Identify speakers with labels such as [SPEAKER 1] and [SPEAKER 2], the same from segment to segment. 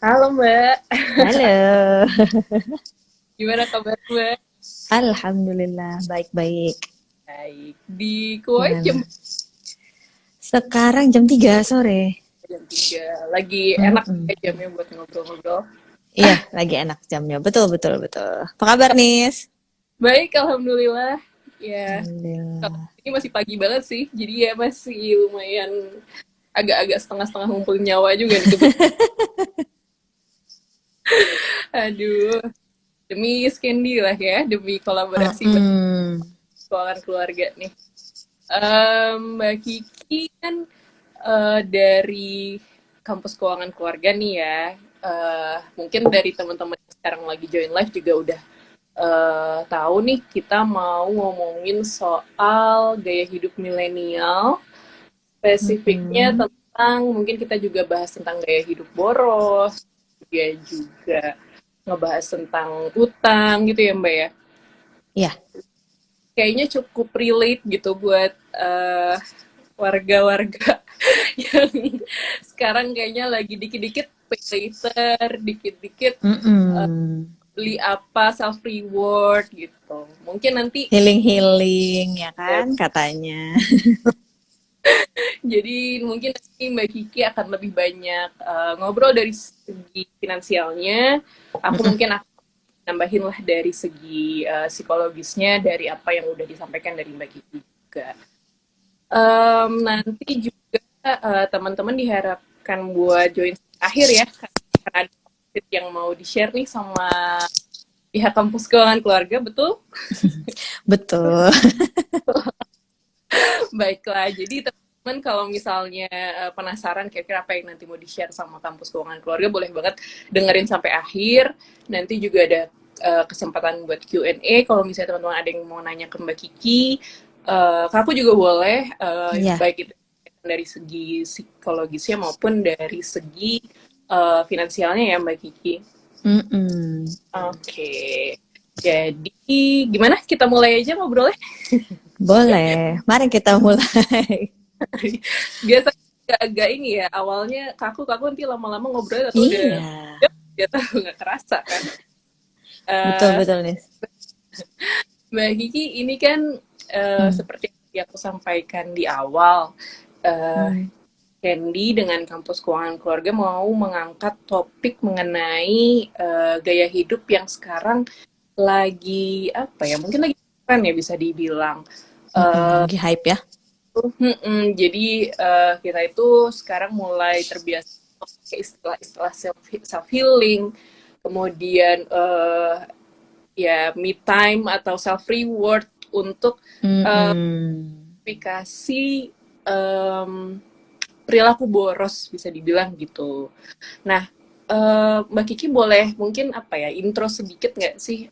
[SPEAKER 1] Halo Mbak,
[SPEAKER 2] Halo.
[SPEAKER 1] gimana kabar Mbak?
[SPEAKER 2] Alhamdulillah, baik-baik.
[SPEAKER 1] Baik, di Kuwait jam,
[SPEAKER 2] Gimana? Sekarang jam 3 sore.
[SPEAKER 1] jam 3. Lagi enak
[SPEAKER 2] Mm-mm.
[SPEAKER 1] ya jamnya buat ngobrol-ngobrol.
[SPEAKER 2] Iya, lagi enak jamnya. Betul, betul, betul. Apa kabar, Nis?
[SPEAKER 1] Baik, Alhamdulillah. Ya, kalau
[SPEAKER 2] Alhamdulillah.
[SPEAKER 1] ini masih pagi banget sih, jadi ya masih lumayan agak-agak setengah-setengah ngumpulin nyawa juga nih kebetulan. Aduh, demi Skendi lah ya, demi kolaborasi
[SPEAKER 2] Mm-mm.
[SPEAKER 1] keuangan keluarga nih. Mbak Kiki kan dari kampus keuangan keluarga nih ya. Mungkin dari teman-teman yang sekarang lagi join live juga udah tahu nih kita mau ngomongin soal gaya hidup milenial. Spesifiknya
[SPEAKER 2] Mm-mm.
[SPEAKER 1] tentang mungkin kita juga bahas tentang gaya hidup boros, juga ngebahas tentang utang gitu ya Mbak ya.
[SPEAKER 2] Iya,
[SPEAKER 1] Kayaknya cukup relate gitu buat warga-warga yang sekarang kayaknya lagi dikit-dikit pay later, dikit-dikit
[SPEAKER 2] mm-mm.
[SPEAKER 1] beli apa self reward gitu. Mungkin nanti
[SPEAKER 2] Healing-healing, ya
[SPEAKER 1] ya,
[SPEAKER 2] kan, katanya.
[SPEAKER 1] jadi mungkin nanti Mbak Kiki akan lebih banyak ngobrol dari segi finansialnya. Aku
[SPEAKER 2] Mm-mm.
[SPEAKER 1] mungkin akan nambahin lah dari segi psikologisnya dari apa yang udah disampaikan dari Mbak Kiki juga. Nanti juga teman-teman diharapkan buat join akhir ya, karena ada topik yang mau di-share nih sama pihak kampus keuangan keluarga, betul?
[SPEAKER 2] Betul.
[SPEAKER 1] Baiklah, jadi teman-teman kalau misalnya penasaran kira-kira apa yang nanti mau di-share sama kampus keuangan keluarga, boleh banget dengerin sampai akhir. Nanti juga ada kesempatan buat Q&A. Kalau misalnya teman-teman ada yang mau nanya ke Mbak Kiki, ke aku juga boleh,
[SPEAKER 2] Iya.
[SPEAKER 1] baik itu dari segi psikologisnya maupun dari segi finansialnya ya Mbak Kiki.
[SPEAKER 2] Mm-mm.
[SPEAKER 1] Oke, jadi gimana kita mulai aja ngobrolnya?
[SPEAKER 2] Boleh. Mari kita mulai.
[SPEAKER 1] Biasa agak-agak ini ya, awalnya kaku-kaku nanti lama-lama ngobrolnya atau udah
[SPEAKER 2] Iya.
[SPEAKER 1] dia tahu nggak kerasa kan.
[SPEAKER 2] Betul,
[SPEAKER 1] Eh,
[SPEAKER 2] betul, Nis.
[SPEAKER 1] Mbak Kiki ini kan
[SPEAKER 2] Hmm.
[SPEAKER 1] seperti yang aku sampaikan di awal, eh,
[SPEAKER 2] Hmm.
[SPEAKER 1] Candy dengan kampus keuangan keluarga mau mengangkat topik mengenai gaya hidup yang sekarang lagi apa ya, mungkin lagi tren ya bisa dibilang.
[SPEAKER 2] Mm-mm, lagi hype ya.
[SPEAKER 1] Jadi kita itu sekarang mulai terbiasa pakai istilah-istilah self healing, kemudian ya me time atau self reward untuk
[SPEAKER 2] Mm-mm.
[SPEAKER 1] aplikasi perilaku boros bisa dibilang gitu. Nah, Mbak Kiki boleh mungkin apa ya intro sedikit nggak sih?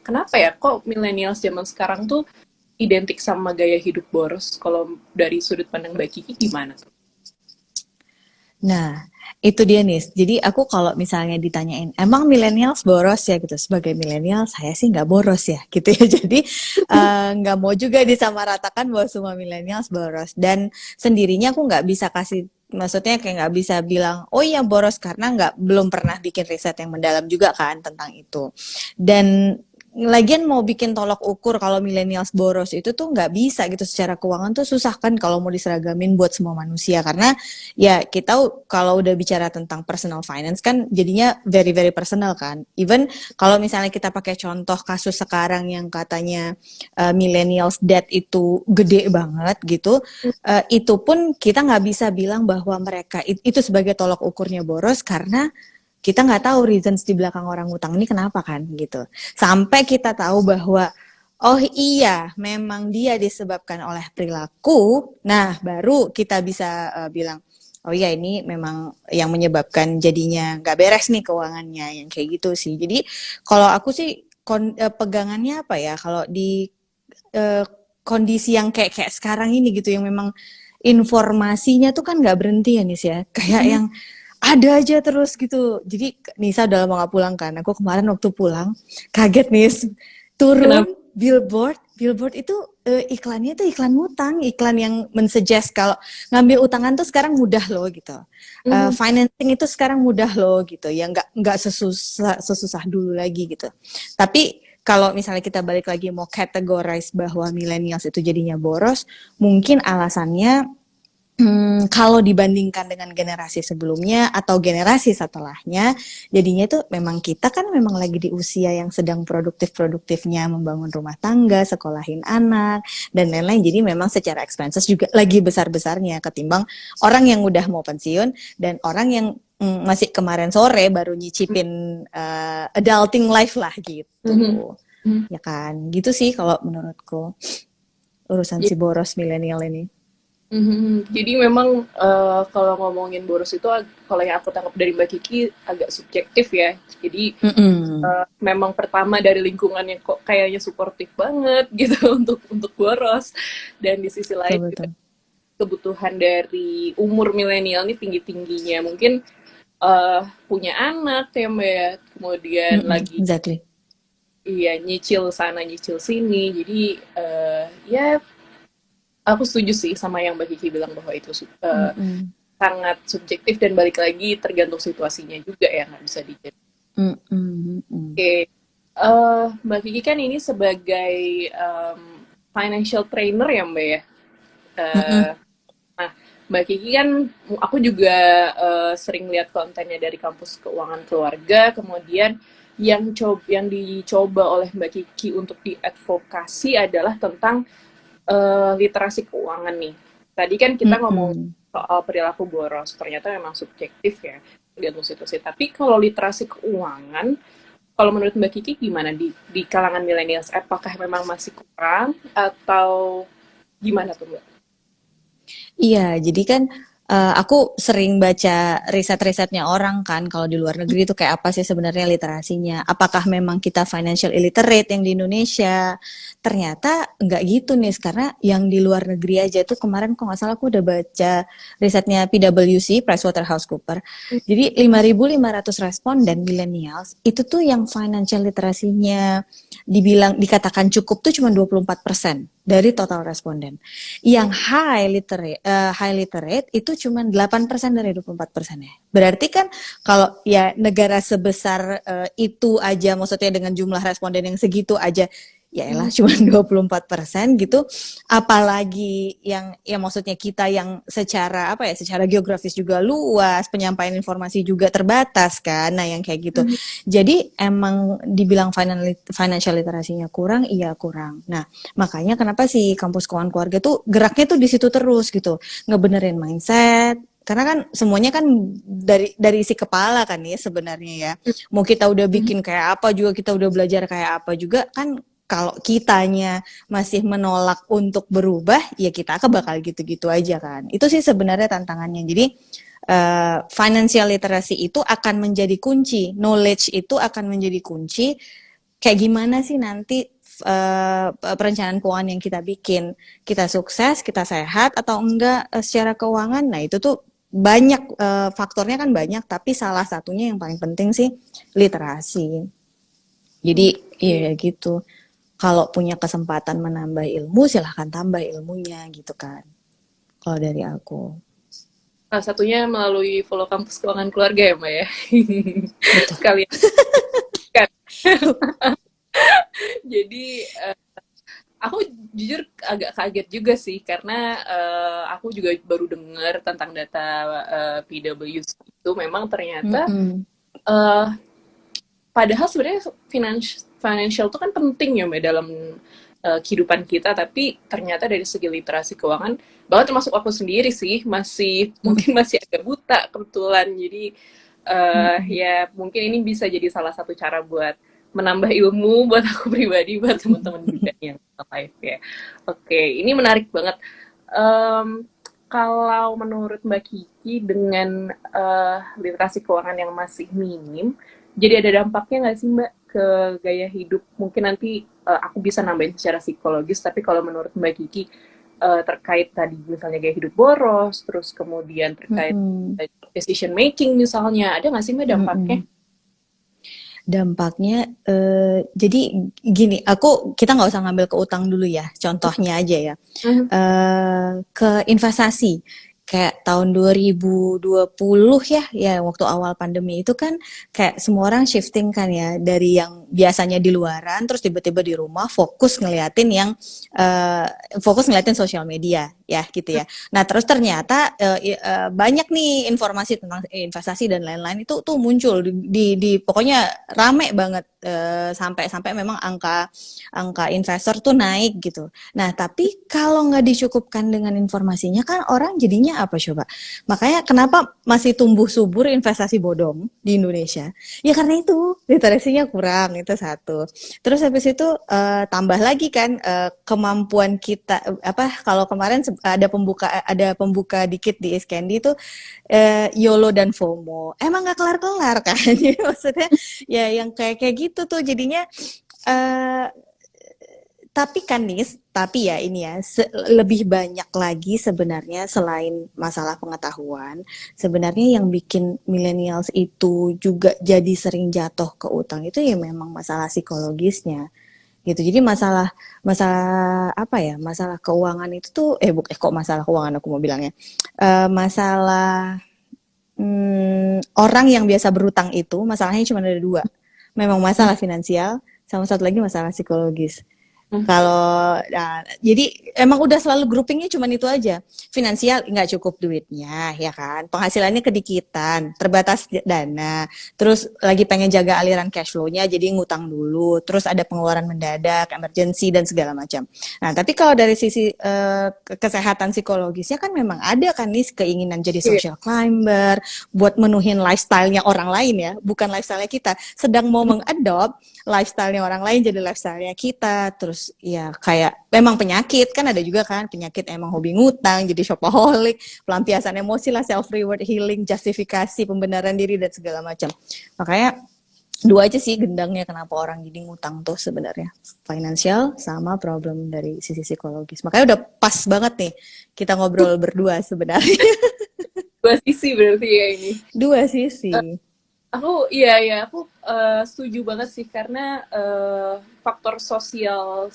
[SPEAKER 1] Kenapa ya kok millennials zaman sekarang tuh identik sama gaya hidup boros? Kalau dari sudut pandang Mbak Kiki gimana tuh?
[SPEAKER 2] Nah, itu dia nih. Jadi aku kalau misalnya ditanyain, emang millennials boros ya gitu. Sebagai millennial, saya sih nggak boros ya gitu ya. Jadi nggak mau juga disamaratakan bahwa semua millennials boros. Dan sendirinya aku nggak bisa kasih, maksudnya kayak nggak bisa bilang, oh iya boros karena nggak belum pernah bikin riset yang mendalam juga kan tentang itu. Dan lagian mau bikin tolok ukur kalau millennials boros itu tuh nggak bisa gitu secara keuangan tuh susah kan kalau mau diseragamin buat semua manusia karena ya kita kalau udah bicara tentang personal finance kan jadinya very very personal kan. Even kalau misalnya kita pakai contoh kasus sekarang yang katanya millennials debt itu gede banget gitu, itu pun kita nggak bisa bilang bahwa mereka itu sebagai tolok ukurnya boros karena kita nggak tahu reasons di belakang orang utang ini kenapa kan gitu. Sampai kita tahu bahwa oh iya memang dia disebabkan oleh perilaku, nah baru kita bisa bilang oh iya ini memang yang menyebabkan jadinya nggak beres nih keuangannya yang kayak gitu sih. Jadi kalau aku sih pegangannya apa ya kalau di eh, kondisi yang kayak kayak sekarang ini gitu yang memang informasinya tuh kan nggak berhenti ya Nis ya kayak yang ada aja terus gitu. Jadi Nisa udah lama gak pulang kan. Aku kemarin waktu pulang kaget nih turun
[SPEAKER 1] Kenapa?
[SPEAKER 2] billboard Billboard itu iklannya itu iklan ngutang, iklan yang mensuggest kalau ngambil utangan tuh sekarang mudah loh gitu.
[SPEAKER 1] Mhm.
[SPEAKER 2] Financing itu sekarang mudah loh gitu. Ya nggak sesusah dulu lagi gitu. Tapi kalau misalnya kita balik lagi mau categorize bahwa millennials itu jadinya boros, mungkin alasannya kalau dibandingkan dengan generasi sebelumnya atau generasi setelahnya, jadinya tuh memang kita kan memang lagi di usia yang sedang produktif-produktifnya membangun rumah tangga, sekolahin anak, dan lain-lain. Jadi memang secara expenses juga lagi besar-besarnya ketimbang orang yang udah mau pensiun dan orang yang masih kemarin sore baru nyicipin adulting life lah
[SPEAKER 1] Mhm.
[SPEAKER 2] gitu.
[SPEAKER 1] Mhm.
[SPEAKER 2] Ya kan, gitu sih kalau menurutku urusan si boros milenial ini.
[SPEAKER 1] Mhm. Jadi memang kalau ngomongin boros itu kalau yang aku tangkap dari Mbak Kiki agak subjektif ya. Jadi
[SPEAKER 2] Mm-mm.
[SPEAKER 1] memang pertama dari lingkungan yang kok kayaknya suportif banget gitu untuk boros, dan di sisi lain
[SPEAKER 2] Betul
[SPEAKER 1] juga
[SPEAKER 2] betul.
[SPEAKER 1] kebutuhan dari umur milenial ini tinggi-tingginya. Mungkin punya anak ya Mbak ya, kemudian
[SPEAKER 2] Mm-mm,
[SPEAKER 1] lagi
[SPEAKER 2] exactly.
[SPEAKER 1] iya nyicil sana nyicil sini. Jadi ya aku setuju sih sama yang Mbak Kiki bilang bahwa itu
[SPEAKER 2] Mm-mm,
[SPEAKER 1] sangat subjektif dan balik lagi tergantung situasinya juga ya, nggak bisa dijadi.
[SPEAKER 2] mm-mm, mm-mm,
[SPEAKER 1] Oke, Mbak Kiki kan ini sebagai financial trainer ya Mbak ya. Eh,
[SPEAKER 2] mm-mm,
[SPEAKER 1] nah, Mbak Kiki kan, aku juga sering lihat kontennya dari kampus keuangan keluarga, kemudian yang dicoba oleh Mbak Kiki untuk diadvokasi adalah tentang literasi keuangan nih. Tadi kan kita ngomong
[SPEAKER 2] mm-mm.
[SPEAKER 1] soal perilaku boros, ternyata memang subjektif ya, tergantung situasi. Tapi kalau literasi keuangan, kalau menurut Mbak Kiki gimana di kalangan millennials? Apakah memang masih kurang atau gimana tuh Mbak?
[SPEAKER 2] Iya, jadi kan aku sering baca riset-risetnya orang kan kalau di luar negeri itu kayak apa sih sebenarnya literasinya. Apakah memang kita financial illiterate yang di Indonesia? Ternyata nggak gitu nih, karena yang di luar negeri aja tuh kemarin kok nggak salah aku udah baca risetnya PwC, PricewaterhouseCoopers. Jadi 5.500 responden millennials itu tuh yang financial literasinya dikatakan cukup tuh cuma 24% dari total responden. Yang high literate itu cuma 8% dari 24% ya. Berarti kan kalau ya negara sebesar itu aja, maksudnya dengan jumlah responden yang segitu aja, ya elah cuma 24% gitu. Apalagi yang maksudnya kita yang secara apa ya, secara geografis juga luas, penyampaian informasi juga terbatas kan. Nah, yang kayak gitu. Jadi emang dibilang financial literasinya kurang, iya kurang. Nah, makanya kenapa sih kampus keuangan keluarga tuh geraknya tuh di situ terus gitu, ngebenerin mindset. Karena kan semuanya kan dari isi kepala kan ya sebenarnya ya. Mau kita udah bikin kayak apa juga, kita udah belajar kayak apa juga kan, kalau kitanya masih menolak untuk berubah, ya kita akan bakal gitu-gitu aja kan. Itu sih sebenarnya tantangannya. Jadi financial literacy itu akan menjadi kunci, knowledge itu akan menjadi kunci. Kayak gimana sih nanti perencanaan keuangan yang kita bikin, kita sukses, kita sehat atau enggak secara keuangan. Nah, itu tuh banyak faktornya kan banyak, tapi salah satunya yang paling penting sih literasi. Jadi
[SPEAKER 1] Oke.
[SPEAKER 2] ya gitu. Kalau punya kesempatan menambah ilmu, silahkan tambah ilmunya gitu kan. Kalau dari aku.
[SPEAKER 1] Salah satunya melalui follow kampus keuangan keluarga ya Mbak ya.
[SPEAKER 2] Betul.
[SPEAKER 1] Sekalian kan. Jadi aku jujur agak kaget juga sih karena aku juga baru dengar tentang data PwC itu memang ternyata
[SPEAKER 2] Mm-mm.
[SPEAKER 1] eh, padahal sebenarnya financial itu kan penting ya Mbak dalam kehidupan kita, tapi ternyata dari segi literasi keuangan, bahkan termasuk aku sendiri sih masih
[SPEAKER 2] Mm-mm.
[SPEAKER 1] mungkin masih agak buta kebetulan. Jadi
[SPEAKER 2] Mm-mm.
[SPEAKER 1] ya mungkin ini bisa jadi salah satu cara buat menambah ilmu buat aku pribadi, buat teman-teman juga yang live ya. Oke, ini menarik banget. Em, Kalau menurut Mbak Kiki dengan literasi keuangan yang masih minim, jadi ada dampaknya nggak sih Mbak ke gaya hidup? Mungkin nanti aku bisa nambahin secara psikologis, tapi kalau menurut Mbak Kiki terkait tadi misalnya gaya hidup boros, terus kemudian terkait
[SPEAKER 2] Mm-mm.
[SPEAKER 1] decision making misalnya, ada nggak sih Mbak dampaknya?
[SPEAKER 2] Mm-mm. Dampaknya, jadi gini, kita nggak usah ngambil ke utang dulu ya, contohnya aja ya.
[SPEAKER 1] Mhm.
[SPEAKER 2] Ke investasi. Kayak tahun 2020 ya, ya waktu awal pandemi itu kan kayak semua orang shifting kan ya dari yang biasanya di luaran terus tiba-tiba di rumah eh, fokus ngeliatin sosial media ya gitu ya. Nah, terus ternyata banyak nih informasi tentang investasi dan lain-lain itu tuh muncul pokoknya rame banget sampai memang angka angka investor tuh naik gitu. Nah, tapi kalau nggak dicukupkan dengan informasinya kan orang jadinya apa coba? Makanya kenapa masih tumbuh subur investasi bodong di Indonesia? Ya karena itu literasinya kurang, itu satu. Terus habis itu tambah lagi kan kemampuan kita apa kalau kemarin ada pembuka dikit di Iskandi itu YOLO dan FOMO. Emang nggak kelar-kelar kan? Jadi maksudnya ya yang kayak kayak gitu tuh jadinya eh tapi kan Nis, tapi ya ini ya, lebih banyak lagi sebenarnya selain masalah pengetahuan, sebenarnya yang bikin millennials itu juga jadi sering jatuh ke utang itu ya memang masalah psikologisnya gitu. Jadi masalah masalah apa ya? Masalah keuangan itu tuh kok masalah keuangan aku mau bilangnya. Masalah orang yang biasa berutang itu masalahnya cuma ada dua. Memang masalah finansial sama satu lagi masalah psikologis. Kalau jadi emang udah selalu groupingnya cuma itu aja. Finansial nggak cukup duitnya, ya kan? Penghasilannya kedikitan, terbatas dana. Terus lagi pengen jaga aliran cash flow-nya, jadi ngutang dulu. Terus ada pengeluaran mendadak, emergency dan segala macam. Nah, tapi kalau dari sisi kesehatan psikologisnya kan memang ada kan nih keinginan jadi
[SPEAKER 1] Iya.
[SPEAKER 2] social climber, buat menuhin lifestyle-nya orang lain ya, bukan lifestyle-nya kita. Sedang mau mengadopt lifestyle-nya orang lain jadi lifestyle-nya kita. Terus ya kayak memang penyakit kan ada juga kan penyakit emang hobi ngutang jadi shopaholic, pelampiasan emosi lah, self reward, healing, justifikasi, pembenaran diri dan segala macam. Makanya dua aja sih gendangnya kenapa orang jadi ngutang tuh sebenarnya, financial sama problem dari sisi psikologis. Makanya udah pas banget nih kita ngobrol berdua sebenarnya.
[SPEAKER 1] Dua sisi berarti ya ini.
[SPEAKER 2] Dua sisi.
[SPEAKER 1] Aku setuju banget sih karena faktor sosial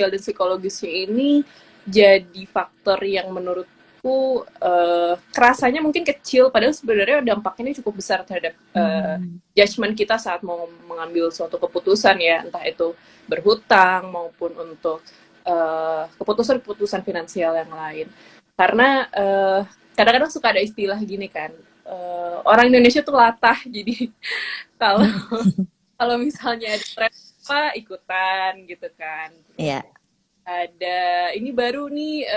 [SPEAKER 1] dan psikologisnya ini jadi faktor yang menurutku kerasanya mungkin kecil, padahal sebenarnya dampaknya ini cukup besar terhadap judgement kita saat mau mengambil suatu keputusan ya, entah itu berhutang maupun untuk keputusan-keputusan finansial yang lain. Karena kadang-kadang suka ada istilah gini kan, orang Indonesia tuh latah, jadi kalau kalau misalnya ada tren apa ikutan gitu kan. Terus
[SPEAKER 2] Iya.
[SPEAKER 1] ada ini baru nih,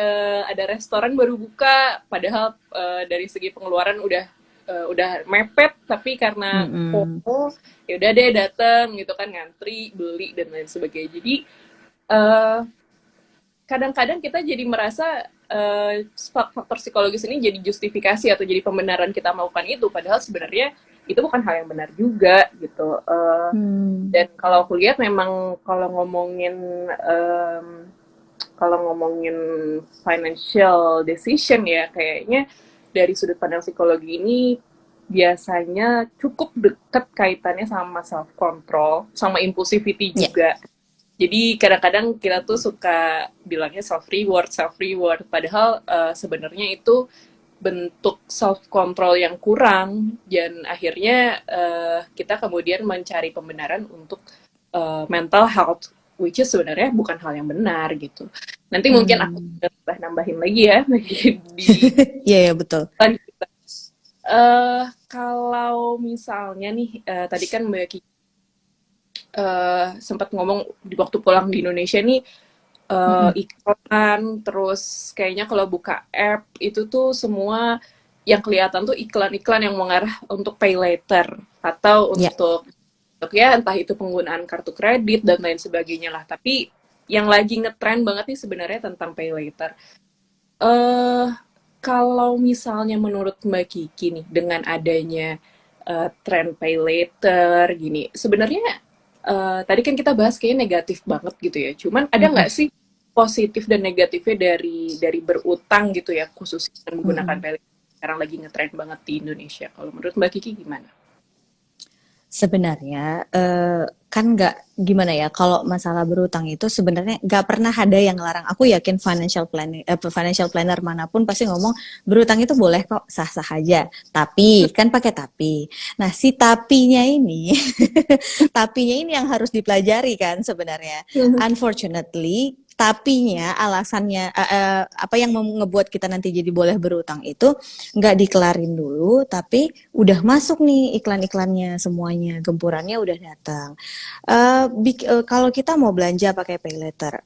[SPEAKER 1] ada restoran baru buka, padahal dari segi pengeluaran udah mepet, tapi karena
[SPEAKER 2] Mm-mm.
[SPEAKER 1] FOMO ya udah deh dateng gitu kan, ngantri beli dan lain sebagainya. Jadi eh, kadang-kadang kita jadi merasa faktor psikologis ini jadi justifikasi atau jadi pembenaran kita melakukan itu, padahal sebenarnya itu bukan hal yang benar juga gitu. Dan kalau aku lihat memang kalau ngomongin financial decision ya kayaknya dari sudut pandang psikologi ini biasanya cukup dekat kaitannya sama self control sama impulsivity
[SPEAKER 2] Ya.
[SPEAKER 1] juga. Jadi kadang-kadang kita tuh suka bilangnya self reward, padahal sebenarnya itu bentuk self control yang kurang dan akhirnya kita kemudian mencari pembenaran untuk mental health, which is sebenarnya bukan hal yang benar gitu. Nanti mungkin aku
[SPEAKER 2] Hmm.
[SPEAKER 1] nambahin lagi ya di
[SPEAKER 2] Iya, ya, betul.
[SPEAKER 1] kalau misalnya nih tadi kan Mbak Kiki sempat ngomong di waktu pulang di Indonesia nih
[SPEAKER 2] Mm-mm.
[SPEAKER 1] iklan, terus kayaknya kalau buka app itu tuh semua yang kelihatan tuh iklan-iklan yang mengarah untuk pay later atau
[SPEAKER 2] Ya.
[SPEAKER 1] untuk ya entah itu penggunaan kartu kredit dan lain sebagainya lah. Tapi yang lagi ngetren banget nih sebenarnya tentang pay later. eh Kalau misalnya menurut Mbak Kiki nih dengan adanya tren pay later gini, sebenarnya tadi kan kita bahas kayaknya negatif banget gitu ya. Cuman ada
[SPEAKER 2] Mm-mm.
[SPEAKER 1] nggak sih positif dan negatifnya dari berutang gitu ya, khususnya menggunakan
[SPEAKER 2] Mm-mm.
[SPEAKER 1] pay later sekarang lagi ngetren banget di Indonesia. Kalau menurut Mbak Kiki gimana?
[SPEAKER 2] Sebenarnya kan nggak gimana ya, kalau masalah berutang itu sebenarnya nggak pernah ada yang ngelarang. Aku yakin financial planner manapun pasti ngomong berutang itu boleh kok, sah-sah aja. Tapi kan pakai tapi. Nah, si tapinya ini tapinya ini yang harus dipelajari kan sebenarnya. Unfortunately, tapinya alasannya apa yang ngebuat kita nanti jadi boleh berutang itu nggak dikelarin dulu, tapi udah masuk nih iklan-iklannya semuanya, gempurannya udah datang. Kalau kita mau belanja pakai pay later,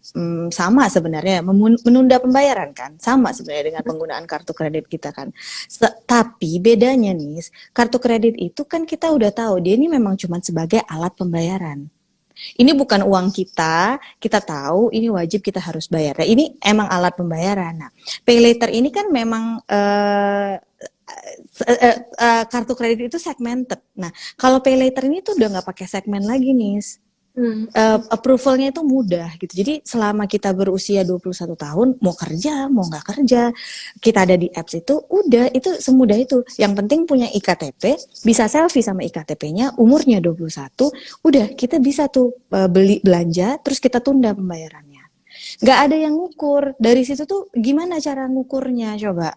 [SPEAKER 2] sama sebenarnya menunda pembayaran kan, sama sebenarnya dengan penggunaan kartu kredit kita kan. Tapi bedanya nih, kartu kredit itu kan kita udah tahu dia ini memang cuma sebagai alat pembayaran. Ini bukan uang kita tahu ini wajib kita harus bayar. Nah, ini emang alat pembayaran. Nah, pay later ini kan memang kartu kredit itu segmented. Nah, kalau pay later ini tuh udah nggak pakai segmen lagi nih. Approvalnya itu mudah gitu. Jadi selama kita berusia 21 tahun, mau kerja, mau nggak kerja, kita ada di apps itu, udah itu semudah itu. Yang penting punya IKTP, bisa selfie sama IKTP-nya, umurnya 21, udah kita bisa tuh beli belanja, terus kita tunda pembayarannya. Nggak ada yang ngukur. Dari situ tuh gimana cara ngukurnya coba?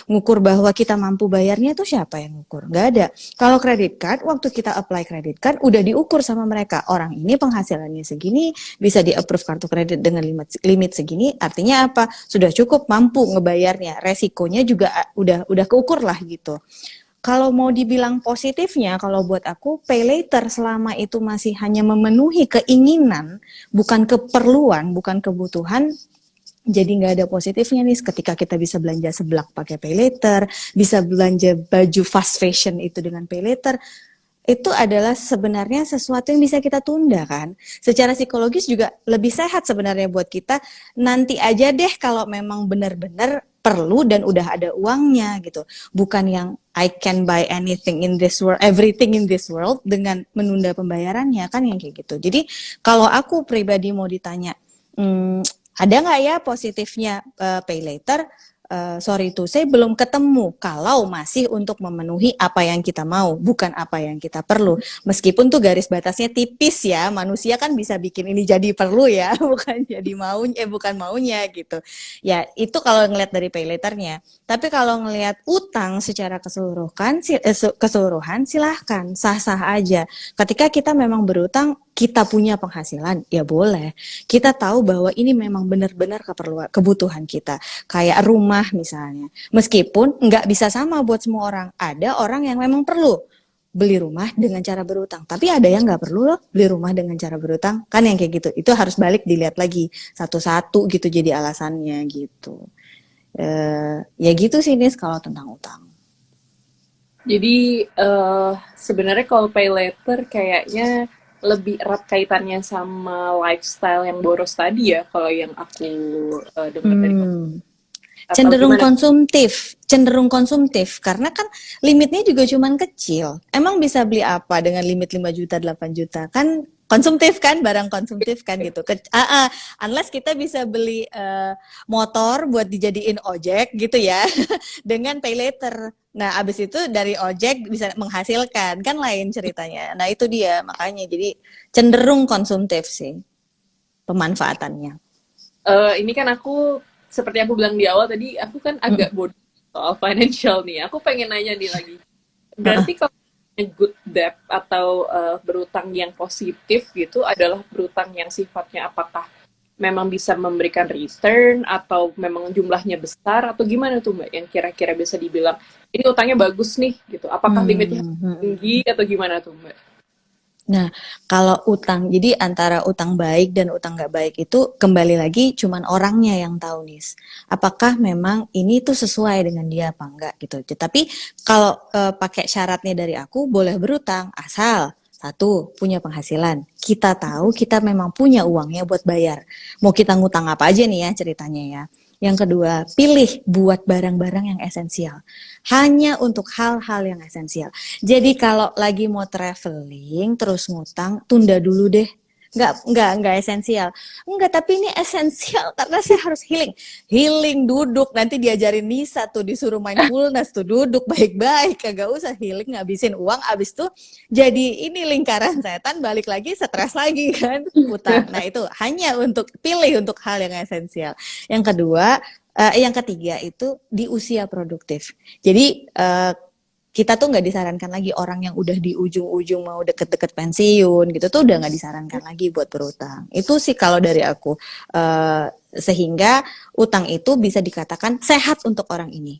[SPEAKER 2] Ngukur bahwa kita mampu bayarnya tuh siapa yang ngukur? Nggak ada. Kalau kredit card, waktu kita apply kredit card, udah diukur sama mereka. Orang ini penghasilannya segini, bisa di-approve kartu kredit dengan limit segini, artinya apa? Sudah cukup mampu ngebayarnya. Resikonya juga udah keukur lah gitu. Kalau mau dibilang positifnya, kalau buat aku, pay later selama itu masih hanya memenuhi keinginan, bukan keperluan, bukan kebutuhan, jadi nggak ada positifnya nih ketika kita bisa belanja seblak pakai pay later, bisa belanja baju fast fashion itu dengan pay later, itu adalah sebenarnya sesuatu yang bisa kita tunda kan. Secara psikologis juga lebih sehat sebenarnya buat kita, nanti aja deh kalau memang benar-benar perlu dan udah ada uangnya gitu. Bukan yang I can buy anything in this world, everything in this world dengan menunda pembayarannya kan yang kayak gitu. Jadi kalau aku pribadi mau ditanya, hmm, ada nggak ya positifnya pay later? Sorry itu saya belum ketemu kalau masih untuk memenuhi apa yang kita mau, bukan apa yang kita perlu. Meskipun tuh garis batasnya tipis ya, manusia kan bisa bikin ini jadi perlu ya, bukan jadi bukan maunya gitu. Ya itu kalau ngelihat dari pay letternya. Tapi kalau ngelihat utang secara keseluruhan silahkan, sah-sah aja. Ketika kita memang berutang, kita punya penghasilan, ya boleh. Kita tahu bahwa ini memang benar-benar kebutuhan kita. Kayak rumah misalnya. Meskipun nggak bisa sama buat semua orang. Ada orang yang memang perlu beli rumah dengan cara berutang. Tapi ada yang nggak perlu loh beli rumah dengan cara berutang. Kan yang kayak gitu. Itu harus balik dilihat lagi satu-satu gitu jadi alasannya gitu. Ya gitu sih Nis kalau tentang utang.
[SPEAKER 1] Jadi sebenarnya kalau pay later kayaknya lebih erat kaitannya sama lifestyle yang boros tadi ya, kalau yang aku dengar dari atau
[SPEAKER 2] Cenderung
[SPEAKER 1] gimana?
[SPEAKER 2] konsumtif, karena kan limitnya juga cuman kecil. Emang bisa beli apa dengan limit 5 juta, 8 juta? Kan konsumtif kan, barang konsumtif kan gitu. Unless kita bisa beli motor buat dijadiin ojek gitu ya dengan pay later. Nah, abis itu dari ojek bisa menghasilkan, kan lain ceritanya. Nah, itu dia makanya jadi cenderung konsumtif sih pemanfaatannya.
[SPEAKER 1] Ini kan aku seperti aku bilang di awal tadi, aku kan agak bodoh soal financial nih. Aku pengen nanya nih lagi. Berarti kalau good debt atau berutang yang positif gitu adalah berutang yang sifatnya apakah memang bisa memberikan return atau memang jumlahnya besar atau gimana tuh Mbak yang kira-kira bisa dibilang ini utangnya bagus nih gitu. Apakah limitnya tinggi atau gimana tuh Mbak?
[SPEAKER 2] Nah, kalau utang, jadi antara utang baik dan utang nggak baik itu kembali lagi cuman orangnya yang tahu nih. Apakah memang ini tuh sesuai dengan dia apa enggak gitu. Tapi kalau pakai syaratnya dari aku boleh berutang asal satu punya penghasilan. Kita tahu kita memang punya uangnya buat bayar. Mau kita ngutang apa aja nih ya ceritanya ya. Yang kedua, pilih buat barang-barang yang esensial. Hanya untuk hal-hal yang esensial. Jadi kalau lagi mau traveling terus ngutang, tunda dulu deh. nggak esensial. Enggak, tapi ini esensial karena saya harus healing duduk, nanti diajarin Nisa tuh, disuruh mindfulness tuh, duduk baik-baik, kagak usah healing ngabisin uang, abis tuh jadi ini lingkaran setan, balik lagi stres lagi kan, utang. Nah itu hanya untuk pilih untuk hal yang esensial. Yang kedua, yang ketiga itu di usia produktif. Jadi kita tuh nggak disarankan lagi, orang yang udah di ujung-ujung mau deket-deket pensiun gitu tuh udah nggak disarankan lagi buat berutang. Itu sih kalau dari aku. Sehingga utang itu bisa dikatakan sehat untuk orang ini.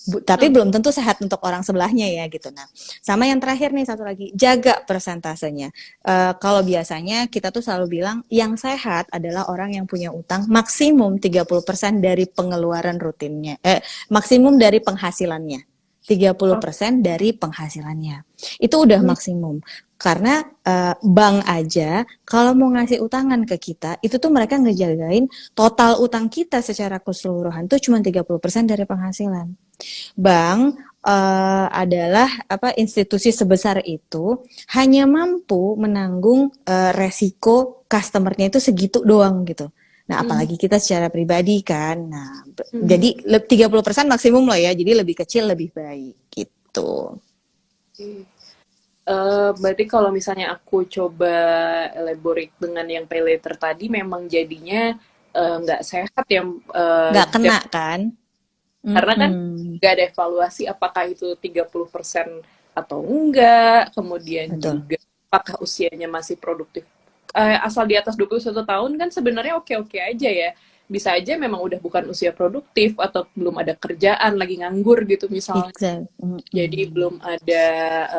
[SPEAKER 2] Tapi belum tentu sehat untuk orang sebelahnya ya gitu. Nah, sama yang terakhir nih satu lagi, jaga persentasenya. Kalau biasanya kita tuh selalu bilang yang sehat adalah orang yang punya utang maksimum 30% dari pengeluaran rutinnya. Maksimum dari penghasilannya. 30% dari penghasilannya. Itu udah maksimum. Karena bank aja kalau mau ngasih utangan ke kita, itu tuh mereka ngejagain total utang kita secara keseluruhan tuh cuma 30% dari penghasilan. Bank adalah institusi sebesar itu hanya mampu menanggung resiko customernya itu segitu doang gitu. Nah, apalagi kita secara pribadi kan. Nah, jadi 30% maksimum lah ya. Jadi lebih kecil lebih baik gitu.
[SPEAKER 1] Berarti kalau misalnya aku coba elaborate dengan yang pay later tadi, memang jadinya nggak sehat ya,
[SPEAKER 2] Nggak kena kan?
[SPEAKER 1] karena kan
[SPEAKER 2] Mm-mm.
[SPEAKER 1] nggak ada evaluasi apakah itu 30% atau enggak, kemudian
[SPEAKER 2] Betul.
[SPEAKER 1] juga apakah usianya masih produktif. Asal di atas 21 tahun kan sebenarnya oke-oke aja ya. Bisa aja memang udah bukan usia produktif atau belum ada kerjaan, lagi nganggur gitu misalnya.
[SPEAKER 2] Exact.
[SPEAKER 1] Jadi
[SPEAKER 2] Mm-mm.
[SPEAKER 1] belum ada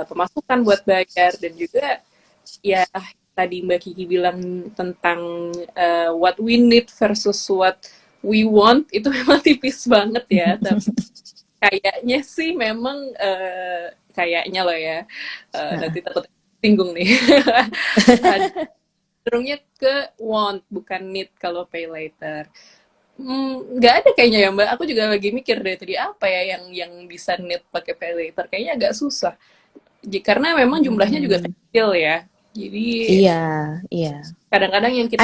[SPEAKER 1] pemasukan buat bayar, dan juga ya tadi Mbak Kiki bilang tentang what we need versus what we want itu memang tipis banget ya. Tapi kayaknya sih memang kayaknya loh ya, nanti takut singgung nih. Cenderungnya ke want bukan need kalau pay later. Nggak ada kayaknya ya Mbak. Aku juga lagi mikir dari tadi apa ya yang bisa need pakai pay later. Kayaknya agak susah. Karena memang jumlahnya juga
[SPEAKER 2] Mm-mm.
[SPEAKER 1] kecil ya. Jadi
[SPEAKER 2] Iya, iya.
[SPEAKER 1] kadang-kadang yang kita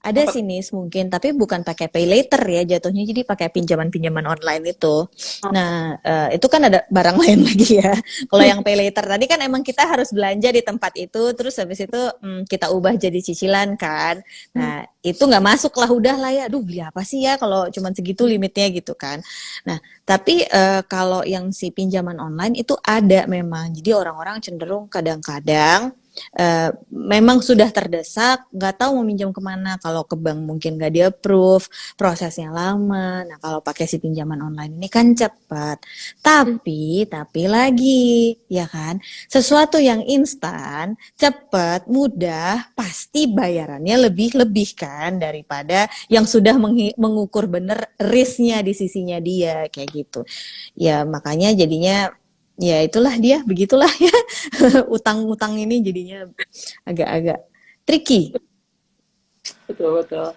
[SPEAKER 2] Ada
[SPEAKER 1] apa
[SPEAKER 2] sinis mungkin, tapi bukan pakai pay later ya jatuhnya, jadi pakai pinjaman-pinjaman online itu. Nah, itu kan ada barang lain lagi ya. Kalau yang pay later tadi kan emang kita harus belanja di tempat itu, terus habis itu kita ubah jadi cicilan kan. Nah, itu nggak masuk lah, udah lah ya. Aduh, beli apa sih ya kalau cuma segitu limitnya gitu kan. Nah, tapi kalau yang si pinjaman online itu ada memang. Jadi orang-orang cenderung kadang-kadang memang sudah terdesak, nggak tahu mau minjam kemana. Kalau ke bank mungkin nggak di approve, prosesnya lama. Nah kalau pakai si pinjaman online ini kan cepat. Tapi lagi, ya kan, sesuatu yang instan, cepat, mudah, pasti bayarannya lebih kan daripada yang sudah mengukur bener risknya di sisinya dia kayak gitu. Ya makanya jadinya ya itulah dia begitulah ya. Utang-utang ini jadinya agak-agak tricky.
[SPEAKER 1] betul betul.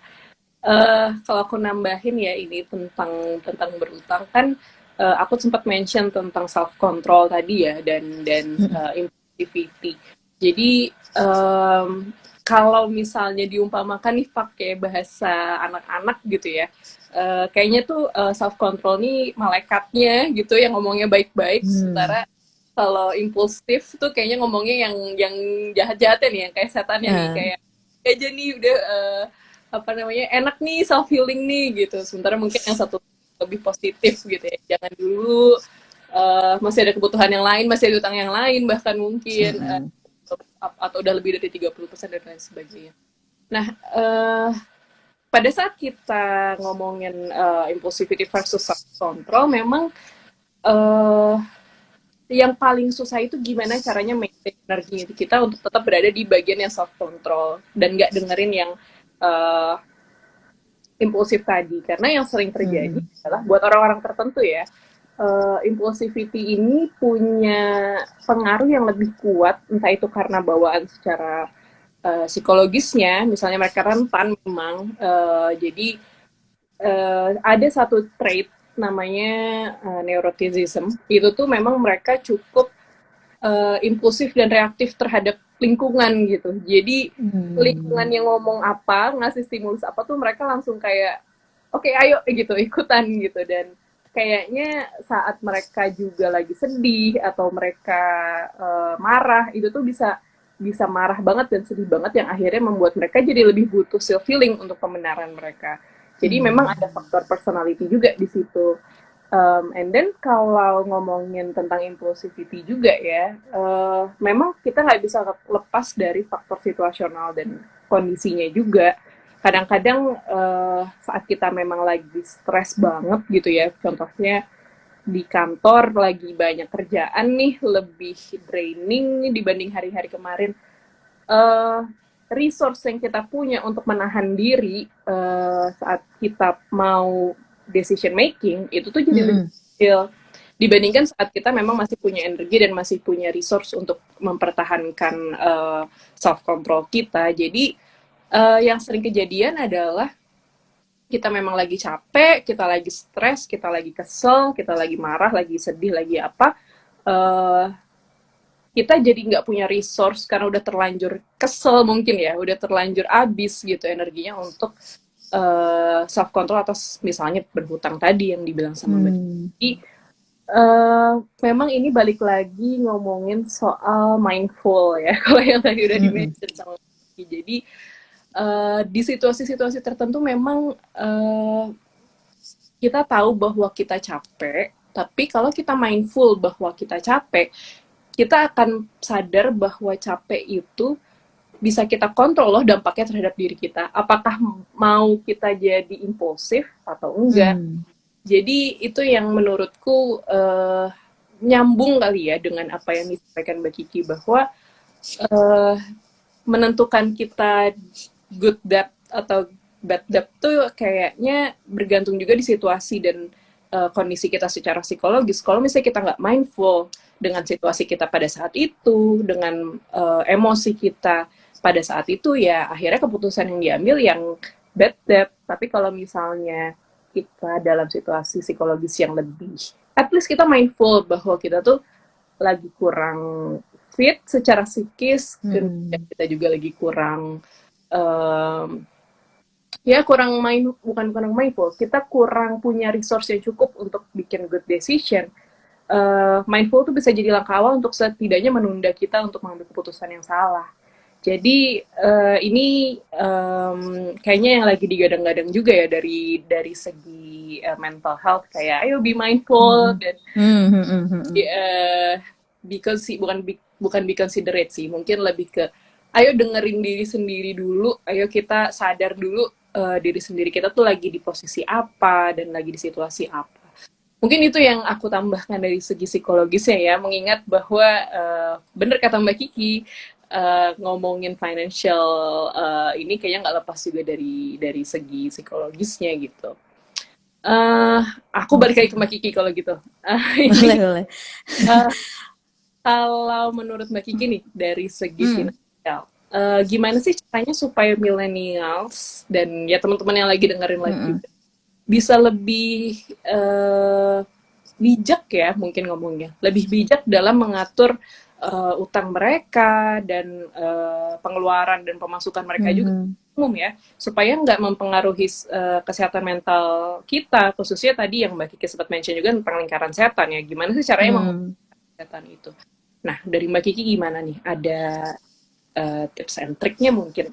[SPEAKER 1] Kalau aku nambahin ya ini tentang tentang berutang kan, aku sempat mention tentang self control tadi ya, dan impulsivity. Jadi kalau misalnya diumpamakan nih pakai bahasa anak-anak gitu ya, kayaknya tuh self control nih malaikatnya gitu yang ngomongnya baik-baik,
[SPEAKER 2] Hmm.
[SPEAKER 1] sementara kalau impulsif tuh kayaknya ngomongnya yang jahat-jahatnya nih, yang kayak setannya nih,
[SPEAKER 2] Uh,
[SPEAKER 1] kayak aja nih udah apa namanya enak nih self healing nih gitu, sementara mungkin yang satu lebih positif gitu ya, jangan dulu masih ada kebutuhan yang lain, masih ada utang yang lain, bahkan mungkin
[SPEAKER 2] mm-mm.
[SPEAKER 1] atau udah lebih dari 30% dan lain sebagainya. Nah, pada saat kita ngomongin impulsivity versus self control, memang uh, yang paling susah itu gimana caranya maintain energi kita untuk tetap berada di bagian yang self control dan nggak dengerin yang uh, impulsif tadi. Karena yang sering terjadi
[SPEAKER 2] Mm-mm.
[SPEAKER 1] adalah buat orang-orang tertentu ya, impulsivity ini punya pengaruh yang lebih kuat, entah itu karena bawaan secara psikologisnya, misalnya mereka rentan memang, jadi ada satu trait namanya neuroticism, itu tuh memang mereka cukup impulsif dan reaktif terhadap lingkungan gitu. Jadi lingkungan
[SPEAKER 2] Hmm.
[SPEAKER 1] yang ngomong apa, ngasih stimulus apa tuh mereka langsung kayak oke ayo gitu ikutan gitu. Dan kayaknya saat mereka juga lagi sedih atau mereka marah itu tuh bisa bisa marah banget dan sedih banget yang akhirnya membuat mereka jadi lebih butuh self healing untuk pembenaran mereka. Jadi memang ada
[SPEAKER 2] Hmm.
[SPEAKER 1] faktor personality juga di situ. And then kalau ngomongin tentang impulsivity juga ya, memang kita nggak bisa lepas dari faktor situasional dan kondisinya juga. Kadang-kadang saat kita memang lagi stres banget gitu ya, contohnya di kantor lagi banyak kerjaan nih, lebih draining dibanding hari-hari kemarin. eh Resource yang kita punya untuk menahan diri saat kita mau decision making itu tuh jadi lebih
[SPEAKER 2] Hmm.
[SPEAKER 1] kecil dibandingkan saat kita memang masih punya energi dan masih punya resource untuk mempertahankan self control kita. Jadi yang sering kejadian adalah kita memang lagi capek, kita lagi stres, kita lagi kesel, kita lagi marah, lagi sedih, lagi apa, eh kita jadi nggak punya resource karena udah terlanjur kesel mungkin ya, udah terlanjur abis gitu energinya untuk self control atas misalnya berhutang tadi yang dibilang sama Mbak.
[SPEAKER 2] Hmm.
[SPEAKER 1] Jadi memang ini balik lagi ngomongin soal mindful ya, kalau yang tadi udah di
[SPEAKER 2] Hmm.
[SPEAKER 1] mention sama Mbak Kiki. Jadi di situasi-situasi tertentu memang kita tahu bahwa kita capek, tapi kalau kita mindful bahwa kita capek, kita akan sadar bahwa capek itu bisa kita kontrol loh dampaknya terhadap diri kita. Apakah mau kita jadi impulsif atau enggak.
[SPEAKER 2] Hmm.
[SPEAKER 1] Jadi itu yang menurutku nyambung kali ya dengan apa yang disampaikan Mbak Kiki bahwa eh, menentukan kita good debt atau bad debt tuh kayaknya bergantung juga di situasi dan kondisi kita secara psikologis. Kalau misalnya kita nggak mindful dengan situasi kita pada saat itu, dengan emosi kita pada saat itu, ya akhirnya keputusan yang diambil yang bad debt. Tapi kalau misalnya kita dalam situasi psikologis yang lebih, at least kita mindful bahwa kita tuh lagi kurang fit secara psikis, kemudian
[SPEAKER 2] Hmm.
[SPEAKER 1] kita juga lagi kurang um, ya kurang main bukan kurang mindful, kita kurang punya resource yang cukup untuk bikin good decision. Mindful tuh bisa jadi langkah awal untuk setidaknya menunda kita untuk mengambil keputusan yang salah. Jadi ini kayaknya yang lagi digadang-gadang juga ya dari segi mental health kayak ayo be mindful
[SPEAKER 2] Hmm.
[SPEAKER 1] dan
[SPEAKER 2] Hmm. Hmm. Hmm.
[SPEAKER 1] uh, because bukan be considerate sih, mungkin lebih ke ayo dengerin diri sendiri dulu, ayo kita sadar dulu diri sendiri kita tuh lagi di posisi apa dan lagi di situasi apa. Mungkin itu yang aku tambahkan dari segi psikologisnya ya, mengingat bahwa bener kata Mbak Kiki, ngomongin financial ini kayaknya nggak lepas juga dari segi psikologisnya gitu. Eh aku balik lagi ke Mbak Kiki kalau gitu.
[SPEAKER 2] Boleh,
[SPEAKER 1] Ini
[SPEAKER 2] boleh.
[SPEAKER 1] uh, kalau menurut Mbak Kiki nih dari segi
[SPEAKER 2] Hmm.
[SPEAKER 1] finansial, gimana sih caranya supaya millennials dan ya teman-teman yang lagi dengerin lagi
[SPEAKER 2] Hmm.
[SPEAKER 1] juga bisa lebih bijak ya mungkin ngomongnya, lebih bijak dalam mengatur utang mereka dan pengeluaran dan pemasukan mereka juga
[SPEAKER 2] Hmm.
[SPEAKER 1] umum ya, supaya nggak mempengaruhi kesehatan mental kita, khususnya tadi yang Mbak Kiki sempat mention juga tentang lingkaran setan ya, gimana sih caranya
[SPEAKER 2] Hmm.
[SPEAKER 1] setan itu. Nah, dari Mbak Kiki gimana nih? Ada tips and triknya mungkin?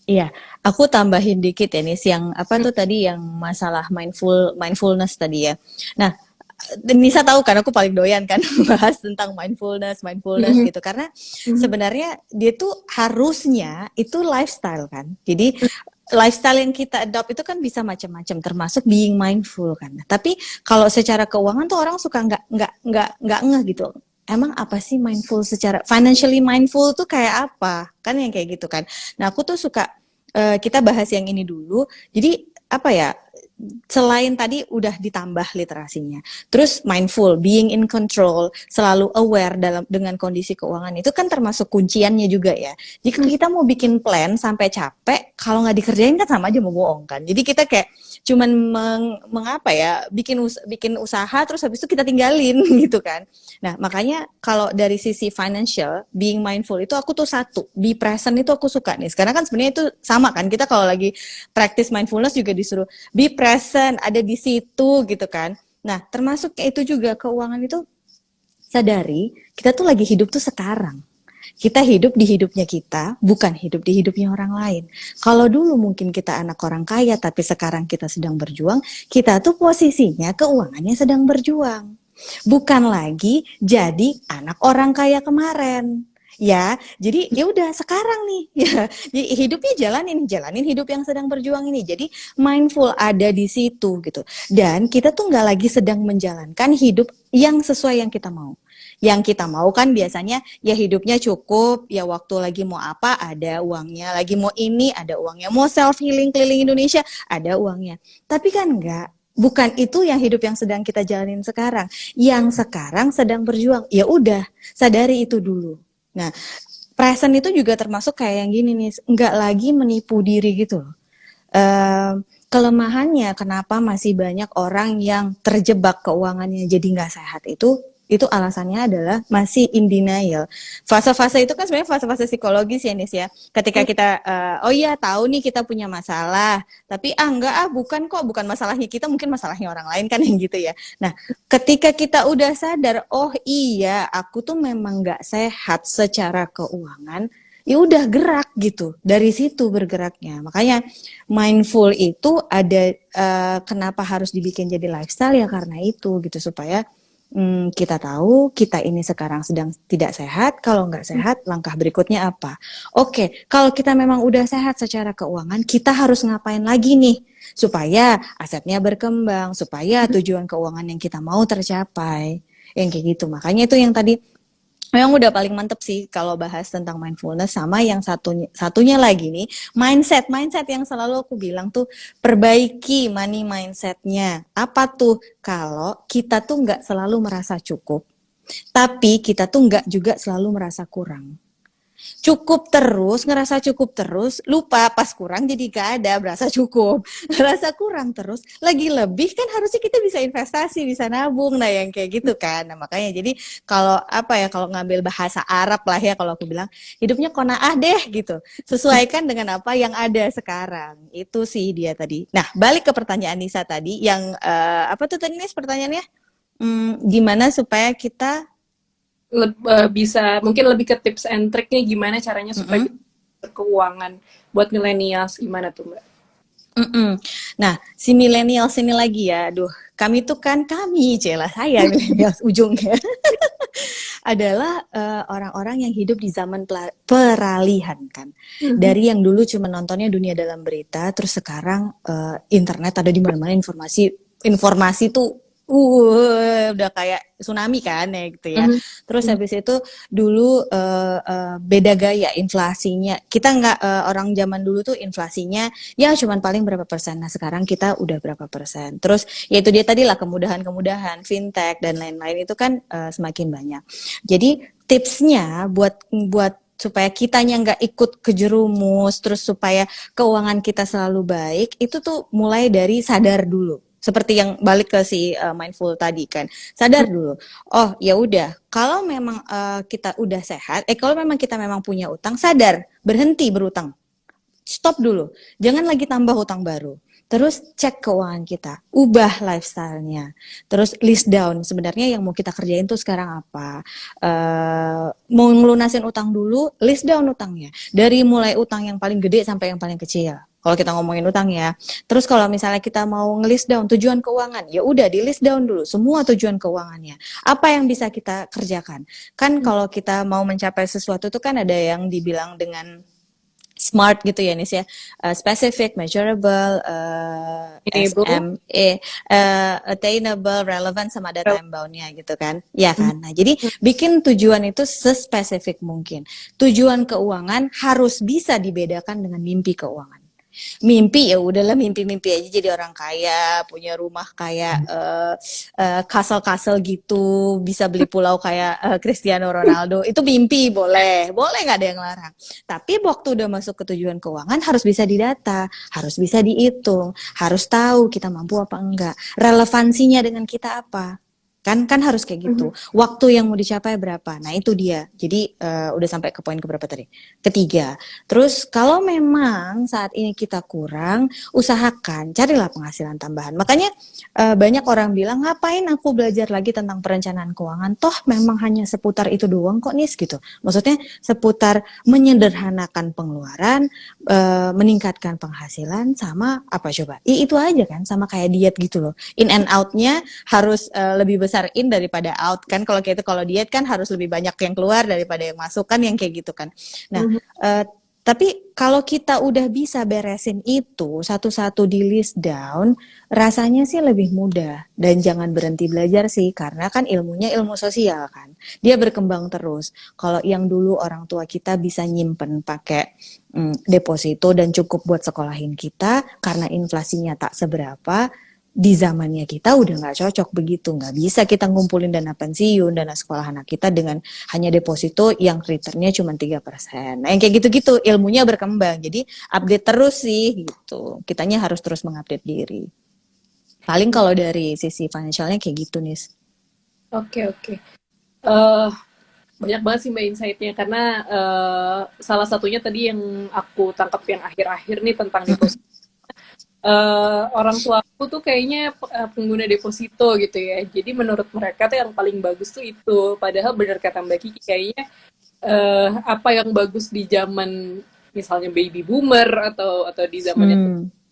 [SPEAKER 2] Iya, aku tambahin dikit ya nih, yang apa tuh tadi yang masalah mindfulness tadi ya. Nah, Nisa tahu kan aku paling doyan kan bahas tentang mindfulness gitu karena sebenarnya dia tuh harusnya itu lifestyle kan. Jadi lifestyle yang kita adopt itu kan bisa macam-macam termasuk being mindful kan. Tapi kalau secara keuangan tuh orang suka nggak ngeh gitu. Emang apa sih mindful secara financially mindful tuh kayak apa? Kan yang kayak gitu kan. Nah, aku tuh suka kita bahas yang ini dulu. Jadi apa ya? selain tadi udah ditambah literasinya, terus mindful, being in control, selalu aware dengan kondisi keuangan itu kan termasuk kunciannya juga ya. Jika kita mau bikin plan sampai capek, kalau nggak dikerjain kan sama aja mau bohong kan. Jadi kita kayak cuman mengapa ya, bikin usaha terus habis itu kita tinggalin gitu kan. Nah, makanya kalau dari sisi financial, being mindful itu aku tuh satu, be present itu aku suka nih. Karena kan sebenarnya itu sama kan, kita kalau lagi practice mindfulness juga disuruh be present, ada di situ gitu kan. Nah, termasuk itu juga keuangan itu sadari kita tuh lagi hidup tuh sekarang. Kita hidup di hidupnya kita, bukan hidup di hidupnya orang lain. Kalau dulu mungkin kita anak orang kaya, tapi sekarang kita sedang berjuang, kita tuh posisinya keuangannya sedang berjuang. Bukan lagi jadi anak orang kaya kemarin. Ya, jadi ya udah sekarang nih, ya hidupnya jalanin hidup yang sedang berjuang ini. Jadi mindful ada di situ gitu. Dan kita tuh nggak lagi sedang menjalankan hidup yang sesuai yang kita mau. Yang kita mau kan biasanya ya hidupnya cukup, ya waktu lagi mau apa ada uangnya, lagi mau ini ada uangnya, mau self healing keliling Indonesia ada uangnya. Tapi kan enggak, bukan itu yang hidup yang sedang kita jalanin sekarang. Yang sekarang sedang berjuang. Ya udah, sadari itu dulu. Nah, present itu juga termasuk kayak yang gini nih, enggak lagi menipu diri gitu loh. Kelemahannya kenapa masih banyak orang yang terjebak keuangannya jadi nggak sehat itu alasannya adalah masih in denial. Fase-fase itu kan sebenarnya fase-fase psikologis ya Nis ya. Ketika kita oh iya tahu nih kita punya masalah, tapi enggak bukan masalahnya kita, mungkin masalahnya orang lain kan yang gitu ya. Nah, ketika kita udah sadar, oh iya aku tuh memang nggak sehat secara keuangan, ya udah gerak gitu, dari situ bergeraknya. Makanya mindful itu ada kenapa harus dibikin jadi lifestyle ya karena itu gitu, supaya kita tahu kita ini sekarang sedang tidak sehat. Kalau nggak sehat, langkah berikutnya apa? Oke, kalau kita memang udah sehat secara keuangan, kita harus ngapain lagi nih supaya asetnya berkembang, supaya tujuan keuangan yang kita mau tercapai, yang kayak gitu. Makanya itu yang tadi memang udah paling mantep sih kalau bahas tentang mindfulness. Sama yang satunya lagi nih, mindset yang selalu aku bilang tuh, perbaiki money mindsetnya. Apa tuh? Kalau kita tuh nggak selalu merasa cukup, tapi kita tuh nggak juga selalu merasa kurang. Cukup terus, ngerasa cukup terus, lupa pas kurang jadi gak ada, berasa cukup. Ngerasa kurang terus, lagi lebih kan harusnya kita bisa investasi, bisa nabung, nah yang kayak gitu kan. Nah makanya jadi kalau apa ya, kalau ngambil bahasa Arab lah ya, kalau aku bilang hidupnya qanaah deh gitu. Sesuaikan dengan apa yang ada sekarang. Itu sih dia tadi. Nah balik ke pertanyaan Nisa tadi, yang apa tuh tadi Nis pertanyaannya? Gimana supaya kita
[SPEAKER 1] Bisa mungkin lebih ke tips and triknya gimana caranya supaya keuangan buat millennials gimana tuh Mbak?
[SPEAKER 2] Nah, si millennials ini lagi ya, aduh, kami, celah saya millennials ujungnya adalah orang-orang yang hidup di zaman peralihan kan. Dari yang dulu cuma nontonnya dunia dalam berita, terus sekarang internet ada di mana-mana, informasi tuh udah kayak tsunami kan ya gitu ya. Terus habis itu dulu beda gaya inflasinya. Kita nggak orang zaman dulu tuh inflasinya ya cuman paling berapa persen. Nah sekarang kita udah berapa persen. Terus ya itu dia tadi lah, kemudahan fintech dan lain-lain itu kan semakin banyak. Jadi tipsnya buat supaya kitanya nggak ikut kejerumus, terus supaya keuangan kita selalu baik, itu tuh mulai dari sadar dulu. Seperti yang balik ke si mindful tadi kan, sadar dulu. Oh ya udah, kalau memang kita udah sehat, kalau memang kita memang punya utang, sadar, berhenti berutang, stop dulu, jangan lagi tambah utang baru. Terus cek keuangan kita, ubah lifestyle-nya, terus list down sebenarnya yang mau kita kerjain tuh sekarang apa. Mau ngelunasin utang dulu, list down utangnya, dari mulai utang yang paling gede sampai yang paling kecil. Kalau kita ngomongin utang ya. Terus kalau misalnya kita mau nge-list down tujuan keuangan, ya udah di list down dulu semua tujuan keuangannya. Apa yang bisa kita kerjakan? Kan kalau kita mau mencapai sesuatu tuh kan ada yang dibilang dengan SMART gitu ya Nis ya, specific, measurable, SME, attainable, relevant, sama ada time bound-nya gitu kan, ya kan. Nah jadi bikin tujuan itu sespesifik mungkin. Tujuan keuangan harus bisa dibedakan dengan mimpi keuangan. Mimpi ya udahlah, mimpi-mimpi aja jadi orang kaya, punya rumah kayak castle-castle gitu, bisa beli pulau kayak Cristiano Ronaldo. Itu mimpi, boleh, boleh nggak ada yang larang. Tapi waktu udah masuk ke tujuan keuangan harus bisa didata, harus bisa dihitung, harus tahu kita mampu apa enggak, relevansinya dengan kita apa. Kan harus kayak gitu. Waktu yang mau dicapai berapa? Nah, itu dia. Jadi udah sampai ke poin keberapa tadi? Ketiga. Terus kalau memang saat ini kita kurang, usahakan carilah penghasilan tambahan. Makanya banyak orang bilang, ngapain aku belajar lagi tentang perencanaan keuangan? Toh memang hanya seputar itu doang kok, Nis, gitu. Maksudnya seputar menyederhanakan pengeluaran, meningkatkan penghasilan, sama apa coba? Itu aja kan, sama kayak diet gitu loh. In and out-nya harus lebih besar in daripada out kan. Kalau kayak itu, kalau diet kan harus lebih banyak yang keluar daripada yang masuk kan, yang kayak gitu kan. Nah, tapi kalau kita udah bisa beresin itu satu-satu di list down, rasanya sih lebih mudah. Dan jangan berhenti belajar sih, karena kan ilmunya ilmu sosial kan. Dia berkembang terus. Kalau yang dulu orang tua kita bisa nyimpen pakai deposito dan cukup buat sekolahin kita, karena inflasinya tak seberapa, di zamannya kita udah nggak cocok begitu. Nggak bisa kita ngumpulin dana pensiun, dana sekolah anak kita dengan hanya deposito yang returnnya cuma 3%. Nah, yang kayak gitu-gitu ilmunya berkembang. Jadi update terus sih gitu. Kitanya harus terus mengupdate diri. Paling kalau dari sisi financialnya kayak gitu, Nis.
[SPEAKER 1] Oke, oke. Eh, banyak banget sih Mbak insight-nya, karena salah satunya tadi yang aku tangkap yang akhir-akhir nih tentang deposito. Orang tua aku tuh kayaknya pengguna deposito gitu ya. Jadi menurut mereka tuh yang paling bagus tuh itu. Padahal benar kata Mbak Kiki, kayaknya apa yang bagus di zaman misalnya baby boomer atau di zamannya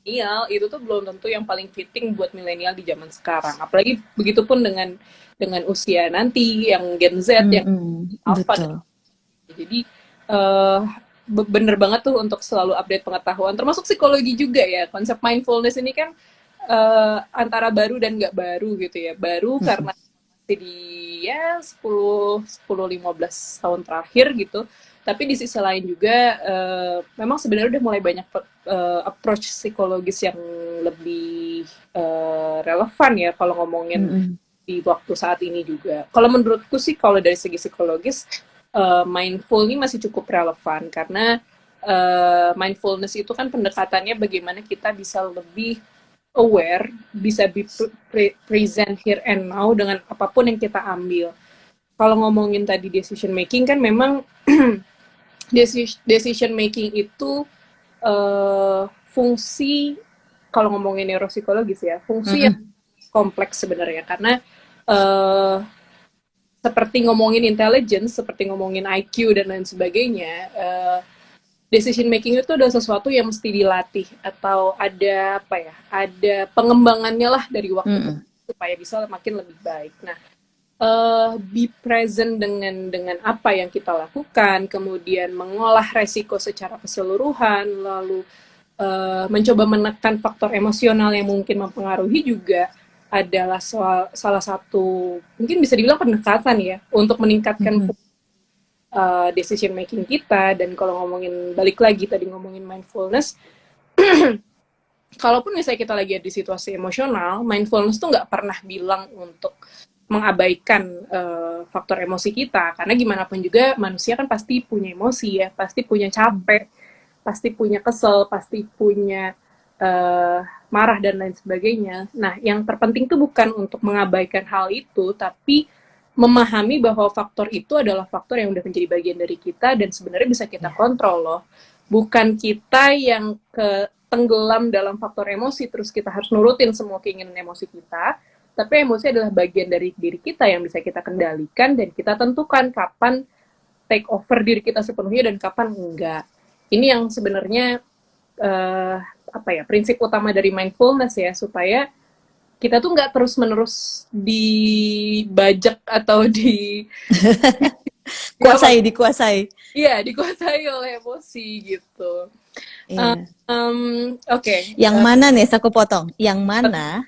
[SPEAKER 1] milenial itu tuh belum tentu yang paling fitting buat milenial di zaman sekarang. Apalagi begitupun dengan usia nanti yang Gen Z, yang Alpha.
[SPEAKER 2] Betul.
[SPEAKER 1] Jadi bener banget tuh untuk selalu update pengetahuan, termasuk psikologi juga ya. Konsep mindfulness ini kan antara baru dan nggak baru gitu ya. Baru karena masih di ya 10-15 tahun terakhir gitu. Tapi di sisi lain juga memang sebenarnya udah mulai banyak approach psikologis yang lebih relevan ya kalau ngomongin di waktu saat ini juga. Kalau menurutku sih kalau dari segi psikologis mindful ini masih cukup relevan, karena mindfulness itu kan pendekatannya bagaimana kita bisa lebih aware, bisa be present here and now dengan apapun yang kita ambil. Kalau ngomongin tadi decision making kan memang decision making itu fungsi, kalau ngomongin neuropsikologis ya, fungsi yang kompleks sebenarnya, karena seperti ngomongin intelligence, seperti ngomongin IQ dan lain sebagainya, decision making itu adalah sesuatu yang mesti dilatih atau ada apa ya, ada pengembangannya lah dari waktu ke waktu supaya bisa makin lebih baik. Nah, be present dengan apa yang kita lakukan, kemudian mengolah resiko secara keseluruhan, lalu mencoba menekan faktor emosional yang mungkin mempengaruhi juga adalah salah satu mungkin bisa dibilang pendekatan ya untuk meningkatkan decision making kita. Dan kalau ngomongin balik lagi tadi ngomongin mindfulness, kalaupun misalnya kita lagi di situasi emosional, mindfulness tuh nggak pernah bilang untuk mengabaikan faktor emosi kita, karena gimana pun juga manusia kan pasti punya emosi ya, pasti punya capek, pasti punya kesel, pasti punya marah dan lain sebagainya. Nah, yang terpenting tuh bukan untuk mengabaikan hal itu, tapi memahami bahwa faktor itu adalah faktor yang udah menjadi bagian dari kita dan sebenarnya bisa kita kontrol loh. Bukan kita yang tenggelam dalam faktor emosi terus kita harus nurutin semua keinginan emosi kita, tapi emosi adalah bagian dari diri kita yang bisa kita kendalikan dan kita tentukan kapan take over diri kita sepenuhnya dan kapan enggak. Ini yang sebenarnya apa ya, prinsip utama dari mindfulness ya, supaya kita tuh nggak terus-menerus dibajak atau
[SPEAKER 2] dikuasai.
[SPEAKER 1] Iya, dikuasai oleh emosi gitu.
[SPEAKER 2] Iya.
[SPEAKER 1] Oke.
[SPEAKER 2] Yang mana nih, aku potong. Yang mana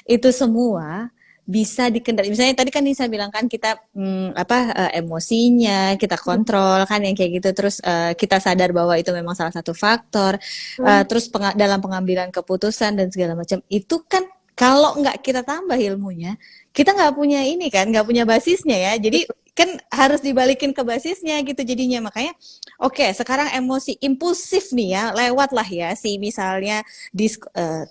[SPEAKER 2] itu semua bisa dikendali. Misalnya tadi kan Nisa bilang kan kita emosinya kita kontrol kan yang kayak gitu. Terus kita sadar bahwa itu memang salah satu faktor. Terus dalam pengambilan keputusan dan segala macam itu kan kalau nggak kita tambah ilmunya, kita nggak punya ini kan, nggak punya basisnya ya. Jadi kan harus dibalikin ke basisnya gitu jadinya. Makanya oke, sekarang emosi impulsif nih ya, lewat lah ya si misalnya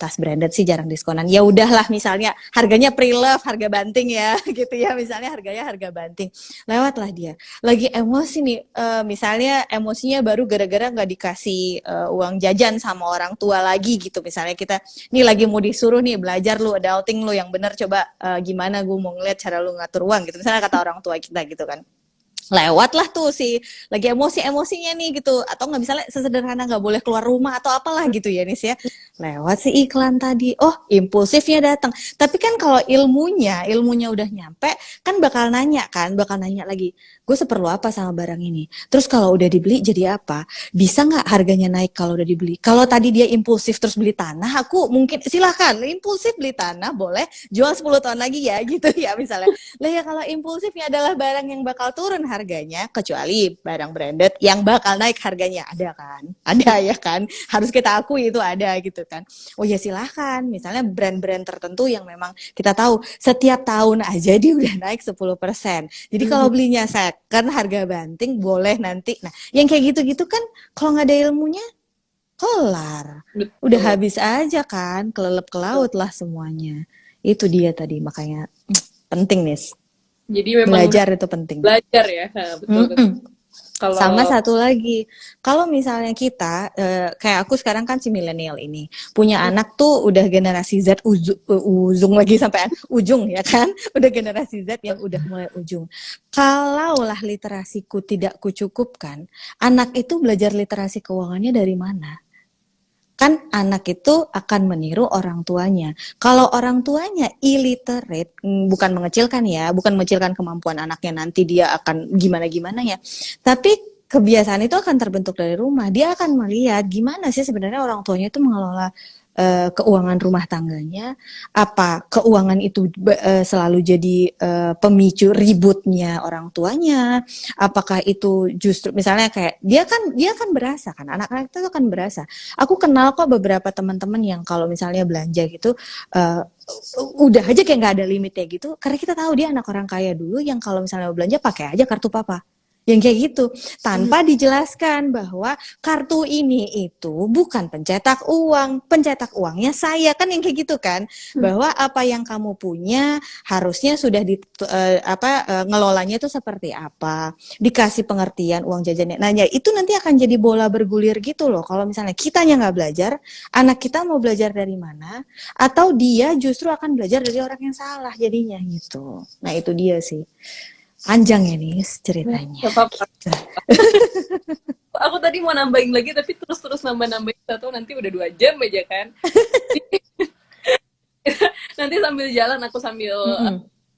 [SPEAKER 2] tas branded sih jarang diskonan. Ya udahlah misalnya harganya pre-love, harga banting ya gitu ya. Misalnya harganya harga banting. Lewatlah dia. Lagi emosi nih, misalnya emosinya baru gara-gara nggak dikasih uang jajan sama orang tua lagi gitu. Misalnya kita nih lagi mau disuruh nih belajar lu adulting lu yang bener coba gimana gue mau ngeliat cara lu ngatur uang gitu. Misalnya kata orang tua kita gitu kan. Lewatlah tuh si lagi emosinya nih gitu, atau nggak misalnya sesederhana nggak boleh keluar rumah atau apalah gitu ya Nis ya, lewat si iklan tadi, oh impulsifnya datang. Tapi kan kalau ilmunya udah nyampe kan bakal nanya lagi, gue seperlu apa sama barang ini, terus kalau udah dibeli jadi apa, bisa nggak harganya naik kalau udah dibeli. Kalau tadi dia impulsif terus beli tanah, aku mungkin silahkan impulsif beli tanah, boleh jual 10 tahun lagi ya gitu ya misalnya. Lah ya kalau impulsifnya adalah barang yang bakal turun harganya, kecuali barang branded yang bakal naik harganya, ada kan? Ada ya kan? Harus kita akui itu ada gitu kan. Oh ya silahkan, misalnya brand-brand tertentu yang memang kita tahu setiap tahun aja dia udah naik 10%. Jadi kalau belinya second harga banting boleh nanti. Nah, yang kayak gitu-gitu kan kalau nggak ada ilmunya kelar. Udah habis aja kan, kelelep ke laut lah semuanya. Itu dia tadi makanya penting nih.
[SPEAKER 1] Jadi memang
[SPEAKER 2] Belajar itu penting.
[SPEAKER 1] belajar ya, betul. Kalau
[SPEAKER 2] Sama satu lagi, kalau misalnya kita kayak aku sekarang kan si milenial ini punya anak tuh udah generasi Z ujung lagi sampai ujung ya kan, udah generasi Z yang udah mulai ujung. Kalaulah literasiku tidak kucukupkan, anak itu belajar literasi keuangannya dari mana? Kan anak itu akan meniru orang tuanya. Kalau orang tuanya illiterate, bukan mengecilkan kemampuan anaknya nanti dia akan gimana-gimana ya. Tapi kebiasaan itu akan terbentuk dari rumah. Dia akan melihat gimana sih sebenarnya orang tuanya itu mengelola keuangan rumah tangganya, apa keuangan itu selalu jadi pemicu ributnya orang tuanya, apakah itu justru misalnya kayak dia kan berasa kan, anak-anak itu kan berasa. Aku kenal kok beberapa teman-teman yang kalau misalnya belanja gitu uh, udah aja kayak nggak ada limitnya gitu, karena kita tahu dia anak orang kaya dulu yang kalau misalnya mau belanja pakai aja kartu papa. Yang kayak gitu, tanpa dijelaskan bahwa kartu ini itu bukan pencetak uangnya saya, kan yang kayak gitu kan, bahwa apa yang kamu punya harusnya sudah ngelolanya itu seperti apa, dikasih pengertian uang jajannya. Nah ya itu nanti akan jadi bola bergulir gitu loh, kalau misalnya kitanya nggak belajar, anak kita mau belajar dari mana, atau dia justru akan belajar dari orang yang salah jadinya gitu. Nah itu dia sih. Panjang ya nih ceritanya.
[SPEAKER 1] Gak apa-apa.
[SPEAKER 2] Gitu.
[SPEAKER 1] Aku tadi mau nambahin lagi tapi terus nambahin satu, nanti udah 2 jam aja kan. Nanti sambil jalan aku sambil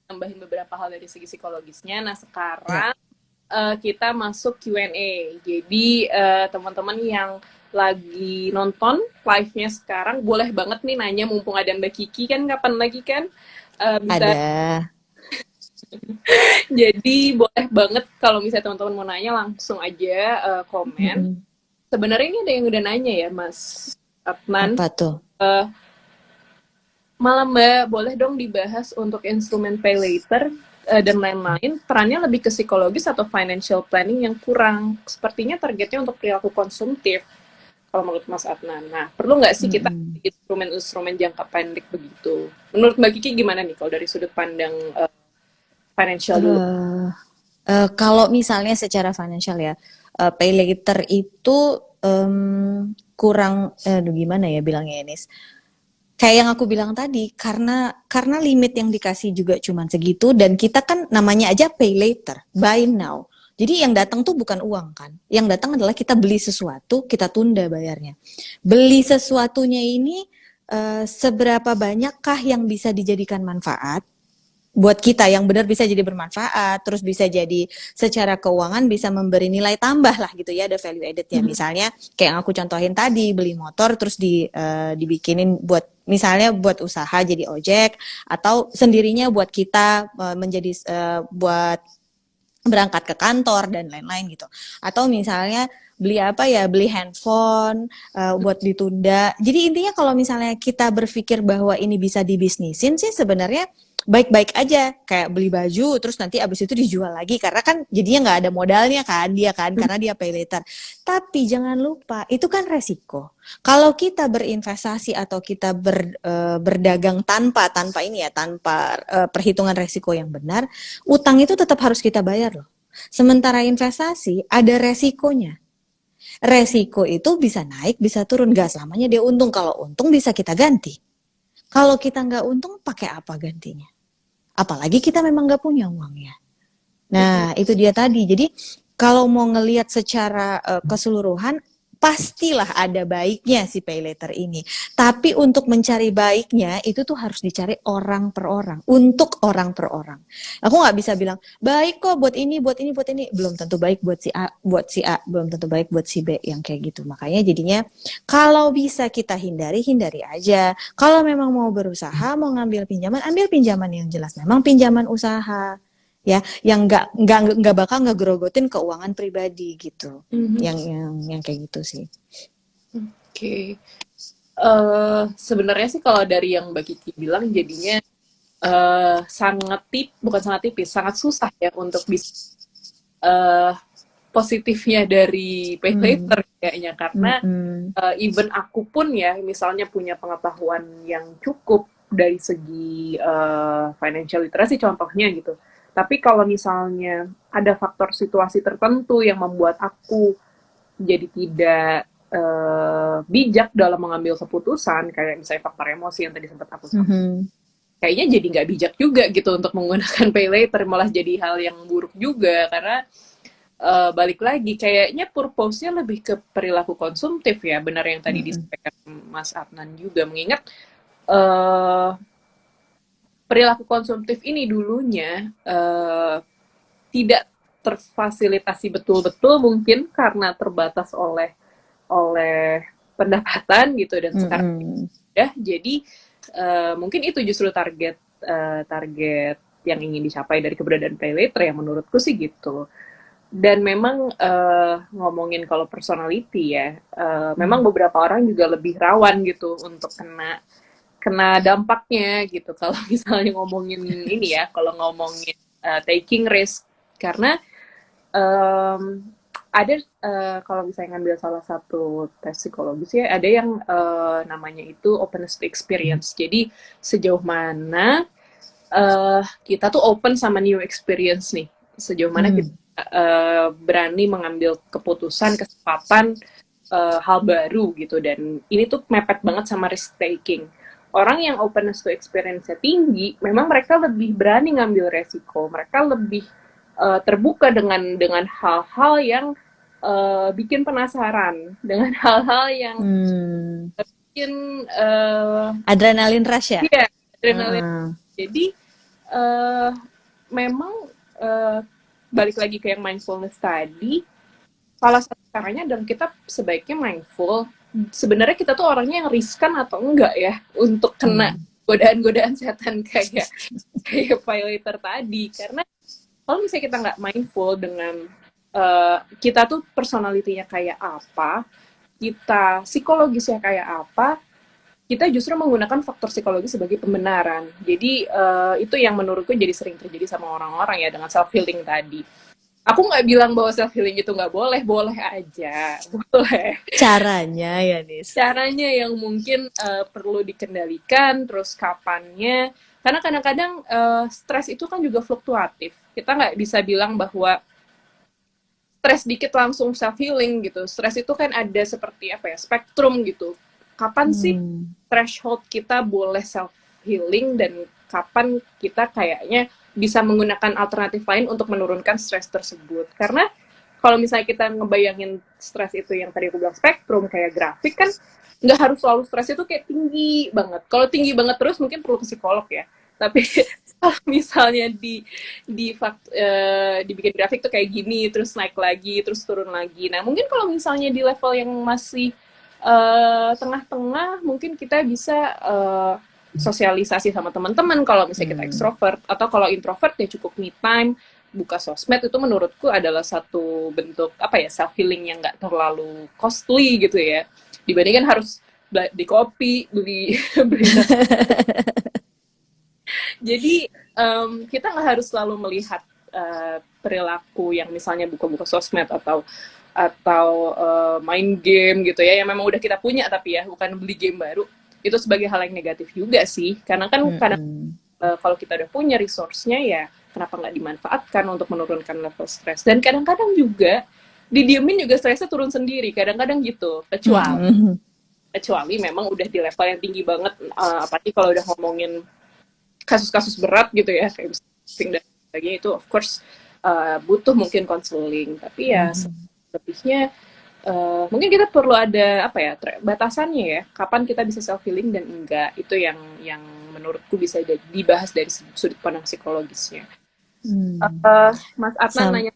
[SPEAKER 1] nambahin beberapa hal dari segi psikologisnya. Nah sekarang kita masuk Q&A. Jadi teman-teman yang lagi nonton live-nya sekarang boleh banget nih nanya, mumpung ada Mbak Kiki kan, kapan lagi kan bisa
[SPEAKER 2] Ada.
[SPEAKER 1] Jadi boleh banget kalau misalnya teman-teman mau nanya langsung aja komen. Sebenarnya ini ada yang udah nanya ya Mas Adnan.
[SPEAKER 2] Apa tuh?
[SPEAKER 1] Malah Mbak, boleh dong dibahas untuk instrumen pay later dan lain-lain. Perannya lebih ke psikologis atau financial planning yang kurang. Sepertinya targetnya untuk perilaku konsumtif. Kalau menurut Mas Adnan. Nah, perlu nggak sih kita instrumen-instrumen jangka pendek begitu? Menurut Mbak Kiki gimana nih kalau dari sudut pandang financial dulu?
[SPEAKER 2] Kalau misalnya secara financial ya, pay later itu kurang, gimana ya bilangnya Enis? Kayak yang aku bilang tadi, karena limit yang dikasih juga cuma segitu, dan kita kan namanya aja pay later, buy now. Jadi yang datang tuh bukan uang kan, yang datang adalah kita beli sesuatu, kita tunda bayarnya. Beli sesuatunya ini seberapa banyakkah yang bisa dijadikan manfaat? buat kita yang benar bisa jadi bermanfaat, terus bisa jadi secara keuangan bisa memberi nilai tambah lah gitu ya, ada value added-nya. Misalnya kayak yang aku contohin tadi, beli motor terus dibikinin buat misalnya buat usaha jadi ojek, atau sendirinya buat kita menjadi buat berangkat ke kantor dan lain-lain gitu. Atau misalnya beli apa ya, beli handphone buat ditunda. Jadi intinya kalau misalnya kita berpikir bahwa ini bisa dibisnisin sih sebenarnya baik-baik aja, kayak beli baju terus nanti abis itu dijual lagi karena kan jadinya nggak ada modalnya kan dia kan karena dia pay later. Tapi jangan lupa itu kan resiko. Kalau kita berinvestasi atau kita berdagang tanpa ini ya, tanpa perhitungan resiko yang benar, utang itu tetap harus kita bayar loh. Sementara investasi ada resikonya. Resiko itu bisa naik, bisa turun. Gak selamanya dia untung. Kalau untung bisa kita ganti. Kalau kita nggak untung, pakai apa gantinya? Apalagi kita memang nggak punya uangnya. Nah, itu dia tadi. Jadi, kalau mau ngelihat secara keseluruhan, pastilah ada baiknya si pay later ini. Tapi untuk mencari baiknya, itu tuh harus dicari orang per orang. Untuk orang per orang. Aku nggak bisa bilang, baik kok buat ini, buat ini, buat ini. Belum tentu baik buat si A, belum tentu baik buat si B, yang kayak gitu. Makanya jadinya, kalau bisa kita hindari, hindari aja. Kalau memang mau berusaha, mau ngambil pinjaman, ambil pinjaman yang jelas. Memang pinjaman usaha ya, yang nggak bakal ngegrogotin keuangan pribadi gitu. Yang kayak gitu sih.
[SPEAKER 1] Oke. Sebenarnya sih kalau dari yang Mbak Kiki bilang jadinya bukan sangat tipis, sangat susah ya untuk bisa positifnya dari pay later kayaknya, karena even aku pun ya misalnya punya pengetahuan yang cukup dari segi financial literacy contohnya gitu. Tapi kalau misalnya ada faktor situasi tertentu yang membuat aku jadi tidak bijak dalam mengambil keputusan, kayak misalnya faktor emosi yang tadi sempat aku sampaikan, kayaknya jadi nggak bijak juga gitu untuk menggunakan pay later, malah jadi hal yang buruk juga, karena balik lagi kayaknya purpose-nya lebih ke perilaku konsumtif ya, benar yang tadi disampaikan Mas Adnan juga, mengingat perilaku konsumtif ini dulunya tidak terfasilitasi betul-betul mungkin karena terbatas oleh pendapatan gitu, dan sekarang udah jadi mungkin itu justru target yang ingin dicapai dari keberadaan pay later ya, menurutku sih gitu. Dan memang ngomongin kalau personality ya, memang beberapa orang juga lebih rawan gitu untuk kena dampaknya gitu kalau misalnya ngomongin ini ya, kalau ngomongin taking risk, karena ada kalau misalnya ngambil salah satu tes psikologis ya, ada yang namanya itu openness to experience. Jadi sejauh mana kita tuh open sama new experience nih, sejauh mana kita berani mengambil keputusan, kesempatan hal baru gitu. Dan ini tuh mepet banget sama risk taking. Orang yang openness to experience-nya tinggi, memang mereka lebih berani ngambil resiko, mereka lebih terbuka dengan hal-hal yang bikin penasaran, dengan hal-hal yang bikin
[SPEAKER 2] adrenalin rush ya?
[SPEAKER 1] Iya, adrenalin. Jadi memang balik lagi ke yang mindfulness tadi, salah satu caranya adalah kita sebaiknya mindful. Sebenarnya kita tuh orangnya yang riskan atau enggak ya untuk kena godaan-godaan setan kayak pay later tadi. Karena kalau misalnya kita nggak mindful dengan kita tuh personality-nya kayak apa, kita psikologisnya kayak apa, kita justru menggunakan faktor psikologi sebagai pembenaran. Jadi itu yang menurutku jadi sering terjadi sama orang-orang ya, dengan self healing tadi. Aku nggak bilang bahwa self healing itu nggak boleh, boleh aja, boleh.
[SPEAKER 2] Caranya ya, Nis.
[SPEAKER 1] Caranya yang mungkin perlu dikendalikan, terus kapannya. Karena kadang-kadang stres itu kan juga fluktuatif. Kita nggak bisa bilang bahwa stres dikit langsung self healing gitu. Stres itu kan ada seperti apa ya, spektrum gitu. Kapan sih threshold kita boleh self healing, dan kapan kita kayaknya bisa menggunakan alternatif lain untuk menurunkan stres tersebut. Karena kalau misalnya kita ngebayangin stres itu yang tadi aku bilang spektrum, kayak grafik kan, nggak harus selalu stres itu kayak tinggi banget. Kalau tinggi banget terus mungkin perlu ke psikolog ya. Tapi kalau misalnya dibikin grafik tuh kayak gini, terus naik lagi, terus turun lagi. Nah, mungkin kalau misalnya di level yang masih tengah-tengah, mungkin kita bisa sosialisasi sama teman-teman kalau misalnya kita
[SPEAKER 2] Hmm.
[SPEAKER 1] ekstrovert, atau kalau introvert ya cukup me time, buka sosmed. Itu menurutku adalah satu bentuk apa ya, self healing yang nggak terlalu costly gitu ya, dibandingkan harus di kopi, beli beli nasi. Jadi kita nggak harus selalu melihat perilaku yang misalnya buka-buka sosmed atau main game gitu ya, yang memang udah kita punya, tapi ya bukan beli game baru, itu sebagai hal yang negatif juga sih, karena kan kadang
[SPEAKER 2] Mm-mm.
[SPEAKER 1] kalau kita udah punya resource-nya ya kenapa nggak dimanfaatkan untuk menurunkan level stres. Dan kadang-kadang juga didiemin juga stresnya turun sendiri, kadang-kadang gitu, kecuali
[SPEAKER 2] Mm-mm.
[SPEAKER 1] kecuali memang udah di level yang tinggi banget, apalagi kalau udah ngomongin kasus-kasus berat gitu ya, kayak sting dan sebagainya, itu of course butuh mungkin konseling. Tapi ya
[SPEAKER 2] Mm-mm.
[SPEAKER 1] lebihnya mungkin kita perlu ada apa ya, batasannya ya, kapan kita bisa self healing dan enggak. Itu yang menurutku bisa dibahas dari sudut pandang psikologisnya.
[SPEAKER 2] Hmm.
[SPEAKER 1] Mas Adnan
[SPEAKER 2] Sam,
[SPEAKER 1] nanya,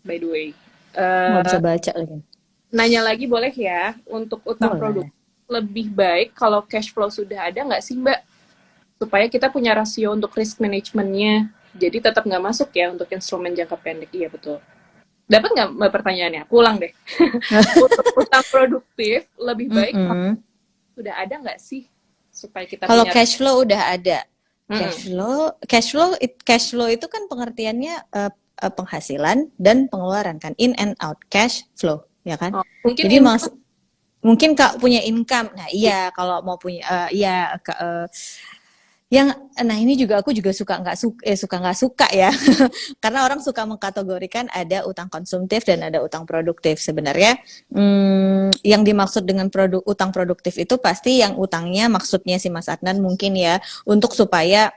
[SPEAKER 1] by the way,
[SPEAKER 2] nggak bisa
[SPEAKER 1] uh,
[SPEAKER 2] baca lagi.
[SPEAKER 1] nanya lagi boleh ya, untuk utang produk
[SPEAKER 2] Boleh.
[SPEAKER 1] lebih baik kalau cash flow sudah ada nggak sih Mbak, supaya kita punya rasio untuk risk manajemennya, jadi tetap nggak masuk ya untuk instrumen jangka pendek. Iya betul. Dapat nggak Mbak pertanyaannya? Aku ulang deh. Untuk utang produktif lebih baik kalau
[SPEAKER 2] Mm-mm.
[SPEAKER 1] sudah ada nggak sih, supaya kita
[SPEAKER 2] Kalau
[SPEAKER 1] punya.
[SPEAKER 2] cash flow udah ada.
[SPEAKER 1] Mm-mm.
[SPEAKER 2] Cash flow itu kan pengertiannya penghasilan dan pengeluaran kan, in and out cash flow, ya kan?
[SPEAKER 1] Oh, mungkin
[SPEAKER 2] Jadi
[SPEAKER 1] income.
[SPEAKER 2] mungkin Kak punya income. Nah, iya kalau mau punya iya yang nah ini juga aku juga suka nggak suka ya. Karena orang suka mengkategorikan ada utang konsumtif dan ada utang produktif. Sebenarnya yang dimaksud dengan utang produktif itu pasti yang utangnya maksudnya si Mas Adnan mungkin ya untuk supaya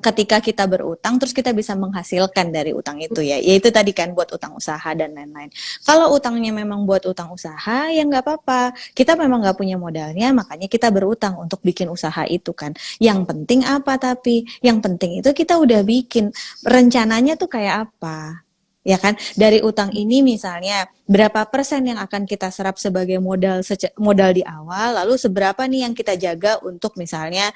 [SPEAKER 2] ketika kita berutang terus kita bisa menghasilkan dari utang itu ya, yaitu tadi kan buat utang usaha dan lain-lain. Kalau utangnya memang buat utang usaha ya nggak apa-apa, kita memang nggak punya modalnya makanya kita berutang untuk bikin usaha itu kan. Yang penting apa, tapi yang penting itu kita udah bikin rencananya tuh kayak apa, ya kan, dari utang ini misalnya berapa persen yang akan kita serap sebagai modal di awal, lalu seberapa nih yang kita jaga untuk misalnya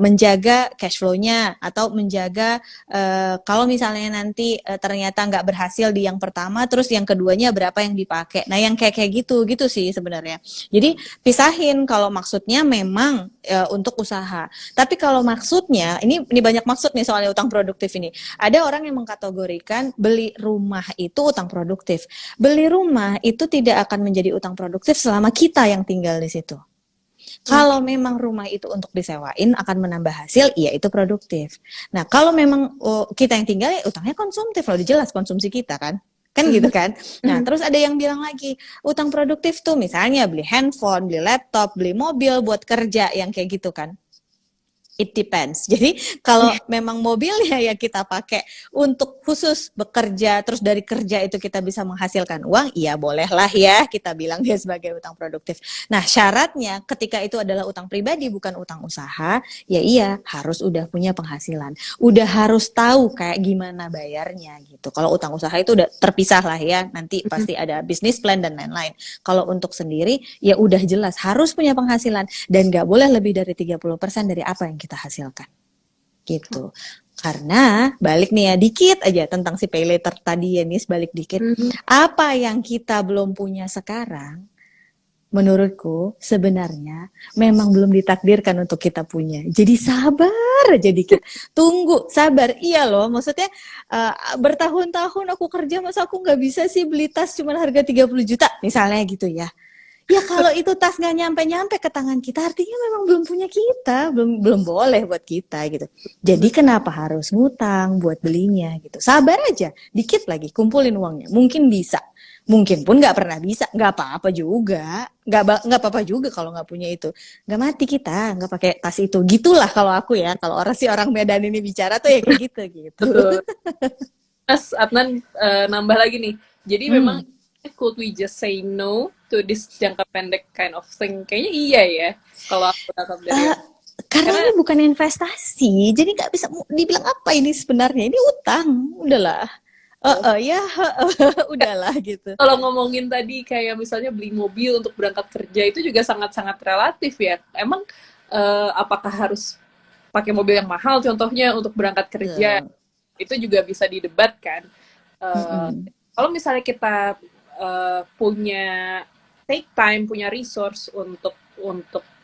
[SPEAKER 2] menjaga cash flow-nya atau menjaga kalau misalnya nanti ternyata nggak berhasil di yang pertama, terus yang keduanya berapa yang dipakai. Nah, yang kayak kayak gitu sih sebenarnya. Jadi pisahin kalau maksudnya memang untuk usaha. Tapi kalau maksudnya ini banyak maksud nih soalnya utang produktif ini. Ada orang yang mengkategorikan beli rumah itu utang produktif. Beli rumah itu tidak akan menjadi utang produktif selama kita yang tinggal di situ. Kalau
[SPEAKER 1] Oke.
[SPEAKER 2] memang rumah itu untuk disewain akan menambah hasil, iya itu produktif. Nah, kalau memang kita yang tinggal ya utangnya konsumtif, loh jelas konsumsi kita kan. Kan gitu kan. Nah,
[SPEAKER 1] Mhm.
[SPEAKER 2] terus ada yang bilang lagi, utang produktif tuh misalnya beli handphone, beli laptop, beli mobil buat kerja yang kayak gitu kan. It depends. Jadi kalau memang mobilnya ya kita pakai untuk khusus bekerja, terus dari kerja itu kita bisa menghasilkan uang, iya bolehlah ya kita bilang dia sebagai utang produktif. Nah, syaratnya ketika itu adalah utang pribadi bukan utang usaha, ya iya harus udah punya penghasilan, udah harus tahu kayak gimana bayarnya gitu. Kalau utang usaha itu udah terpisah lah ya, nanti pasti ada bisnis plan dan lain-lain. Kalau untuk sendiri ya udah jelas harus punya penghasilan dan nggak boleh lebih dari 30% dari apa yang kita hasilkan gitu. Karena balik nih ya dikit aja tentang si pay later tadi ya nih, balik dikit.
[SPEAKER 1] Mhm.
[SPEAKER 2] Apa yang kita belum punya sekarang menurutku sebenarnya memang belum ditakdirkan untuk kita punya. Jadi sabar aja dikit. Tunggu, sabar. Iya loh, maksudnya bertahun-tahun aku kerja masa aku nggak bisa sih beli tas cuma harga 30 juta misalnya gitu ya. Ya kalau itu tas nggak nyampe-nyampe ke tangan kita, artinya memang belum punya kita, belum belum boleh buat kita gitu. Jadi kenapa harus ngutang buat belinya gitu? Sabar aja, dikit lagi, kumpulin uangnya. Mungkin bisa, mungkin pun nggak pernah bisa, nggak apa-apa juga, nggak apa-apa juga kalau nggak punya itu. Nggak mati kita, nggak pakai tas itu. Gitulah kalau aku ya, kalau orang si orang Medan ini bicara tuh ya kayak gitu gitu.
[SPEAKER 1] Betul. Mas Adnan nambah lagi nih. Jadi memang
[SPEAKER 2] Hmm.
[SPEAKER 1] could we just say no to this jangka pendek kind of thing? Kayaknya iya ya. Kalau aku tangkap dari
[SPEAKER 2] Uh,
[SPEAKER 1] yang.
[SPEAKER 2] Karena
[SPEAKER 1] Karena
[SPEAKER 2] ini bukan investasi, jadi nggak bisa dibilang apa ini sebenarnya. Ini utang, udahlah. Ya, udahlah gitu.
[SPEAKER 1] kalau ngomongin tadi kayak misalnya beli mobil untuk berangkat kerja itu juga sangat-sangat relatif ya. Emang apakah harus pakai mobil yang mahal contohnya untuk berangkat kerja?
[SPEAKER 2] Betul.
[SPEAKER 1] Itu juga bisa didebatkan. Eh,
[SPEAKER 2] Mm-mm.
[SPEAKER 1] kalau misalnya kita punya take time, punya resource untuk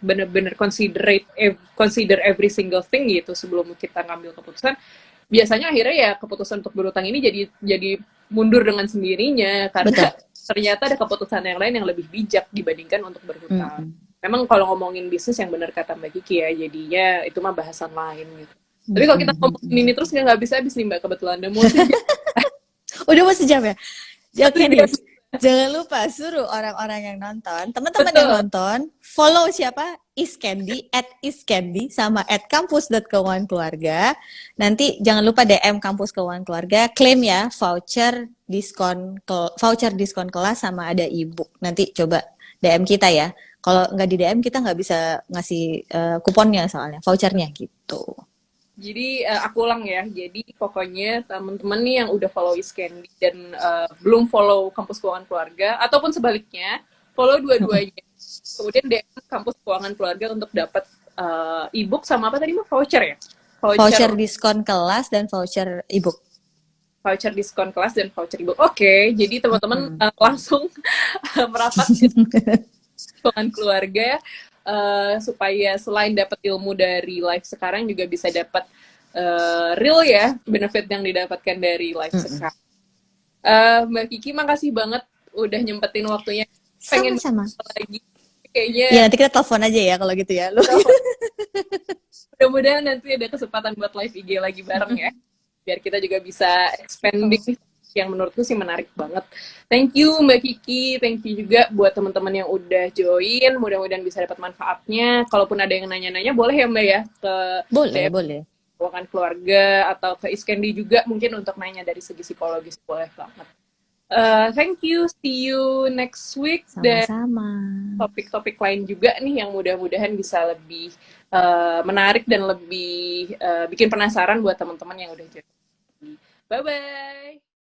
[SPEAKER 1] benar-benar consider every single thing gitu sebelum kita ngambil keputusan, biasanya akhirnya ya keputusan untuk berutang ini jadi mundur dengan sendirinya karena
[SPEAKER 2] Betul.
[SPEAKER 1] ternyata ada keputusan yang lain yang lebih bijak dibandingkan untuk berhutang.
[SPEAKER 2] Mm-mm.
[SPEAKER 1] Memang kalau ngomongin bisnis yang benar kata Mbak Kiki ya, jadinya itu mah bahasan lain gitu. Tapi kalau kita
[SPEAKER 2] Mm-mm.
[SPEAKER 1] ngomongin
[SPEAKER 2] Mm-mm.
[SPEAKER 1] ini terus nggak bisa habis nih Mbak, kebetulan ada mau sejam.
[SPEAKER 2] Udah mau sejam ya? Ya, oke nih.
[SPEAKER 1] Sejam.
[SPEAKER 2] Jangan lupa suruh orang-orang yang nonton, teman-teman yang
[SPEAKER 1] Betul.
[SPEAKER 2] nonton, follow siapa? Iskendi, @iskendi, sama @kampus.keuangan keluarga. Nanti jangan lupa DM Kampus Keuangan Keluarga, klaim ya voucher diskon kelas sama ada ebook. Nanti coba DM kita ya. Kalau nggak di DM kita nggak bisa ngasih kuponnya soalnya, vouchernya gitu.
[SPEAKER 1] Jadi aku ulang ya. Jadi pokoknya teman-teman nih yang udah follow Iskendi dan belum follow Kampus Keuangan Keluarga ataupun sebaliknya, follow dua-duanya. Kemudian DM Kampus Keuangan Keluarga untuk dapat ebook sama apa tadi mah voucher ya? Voucher
[SPEAKER 2] Voucher diskon kelas dan voucher ebook.
[SPEAKER 1] voucher diskon kelas dan voucher ebook. Oke, jadi teman-teman
[SPEAKER 2] Mm-mm.
[SPEAKER 1] langsung merapat ke Keuangan Keluarga supaya selain dapat ilmu dari live sekarang juga bisa dapat real ya benefit yang didapatkan dari live
[SPEAKER 2] Mm-mm.
[SPEAKER 1] sekarang. Mbak Kiki makasih banget udah nyempetin waktunya. Pengen
[SPEAKER 2] Sama-sama.
[SPEAKER 1] lagi
[SPEAKER 2] Ya,
[SPEAKER 1] kayaknya.
[SPEAKER 2] nanti kita telepon aja ya kalau gitu ya. Lu.
[SPEAKER 1] Mudah-mudahan nanti ada kesempatan buat live IG lagi bareng ya. Biar kita juga bisa expanding nih, yang menurutku sih menarik banget. Thank you Mbak Kiki, thank you juga buat teman-teman yang udah join. Mudah-mudahan bisa dapat manfaatnya. Kalaupun ada yang nanya-nanya boleh ya Mbak ya ke
[SPEAKER 2] Boleh,
[SPEAKER 1] DM
[SPEAKER 2] boleh.
[SPEAKER 1] keuangan keluarga atau ke Iskendi juga mungkin untuk nanya dari segi psikologis, boleh banget. Thank you, see you next week dan
[SPEAKER 2] Sama-sama.
[SPEAKER 1] topik-topik lain juga nih yang mudah-mudahan bisa lebih menarik dan lebih bikin penasaran buat teman-teman yang udah jadi. Bye bye.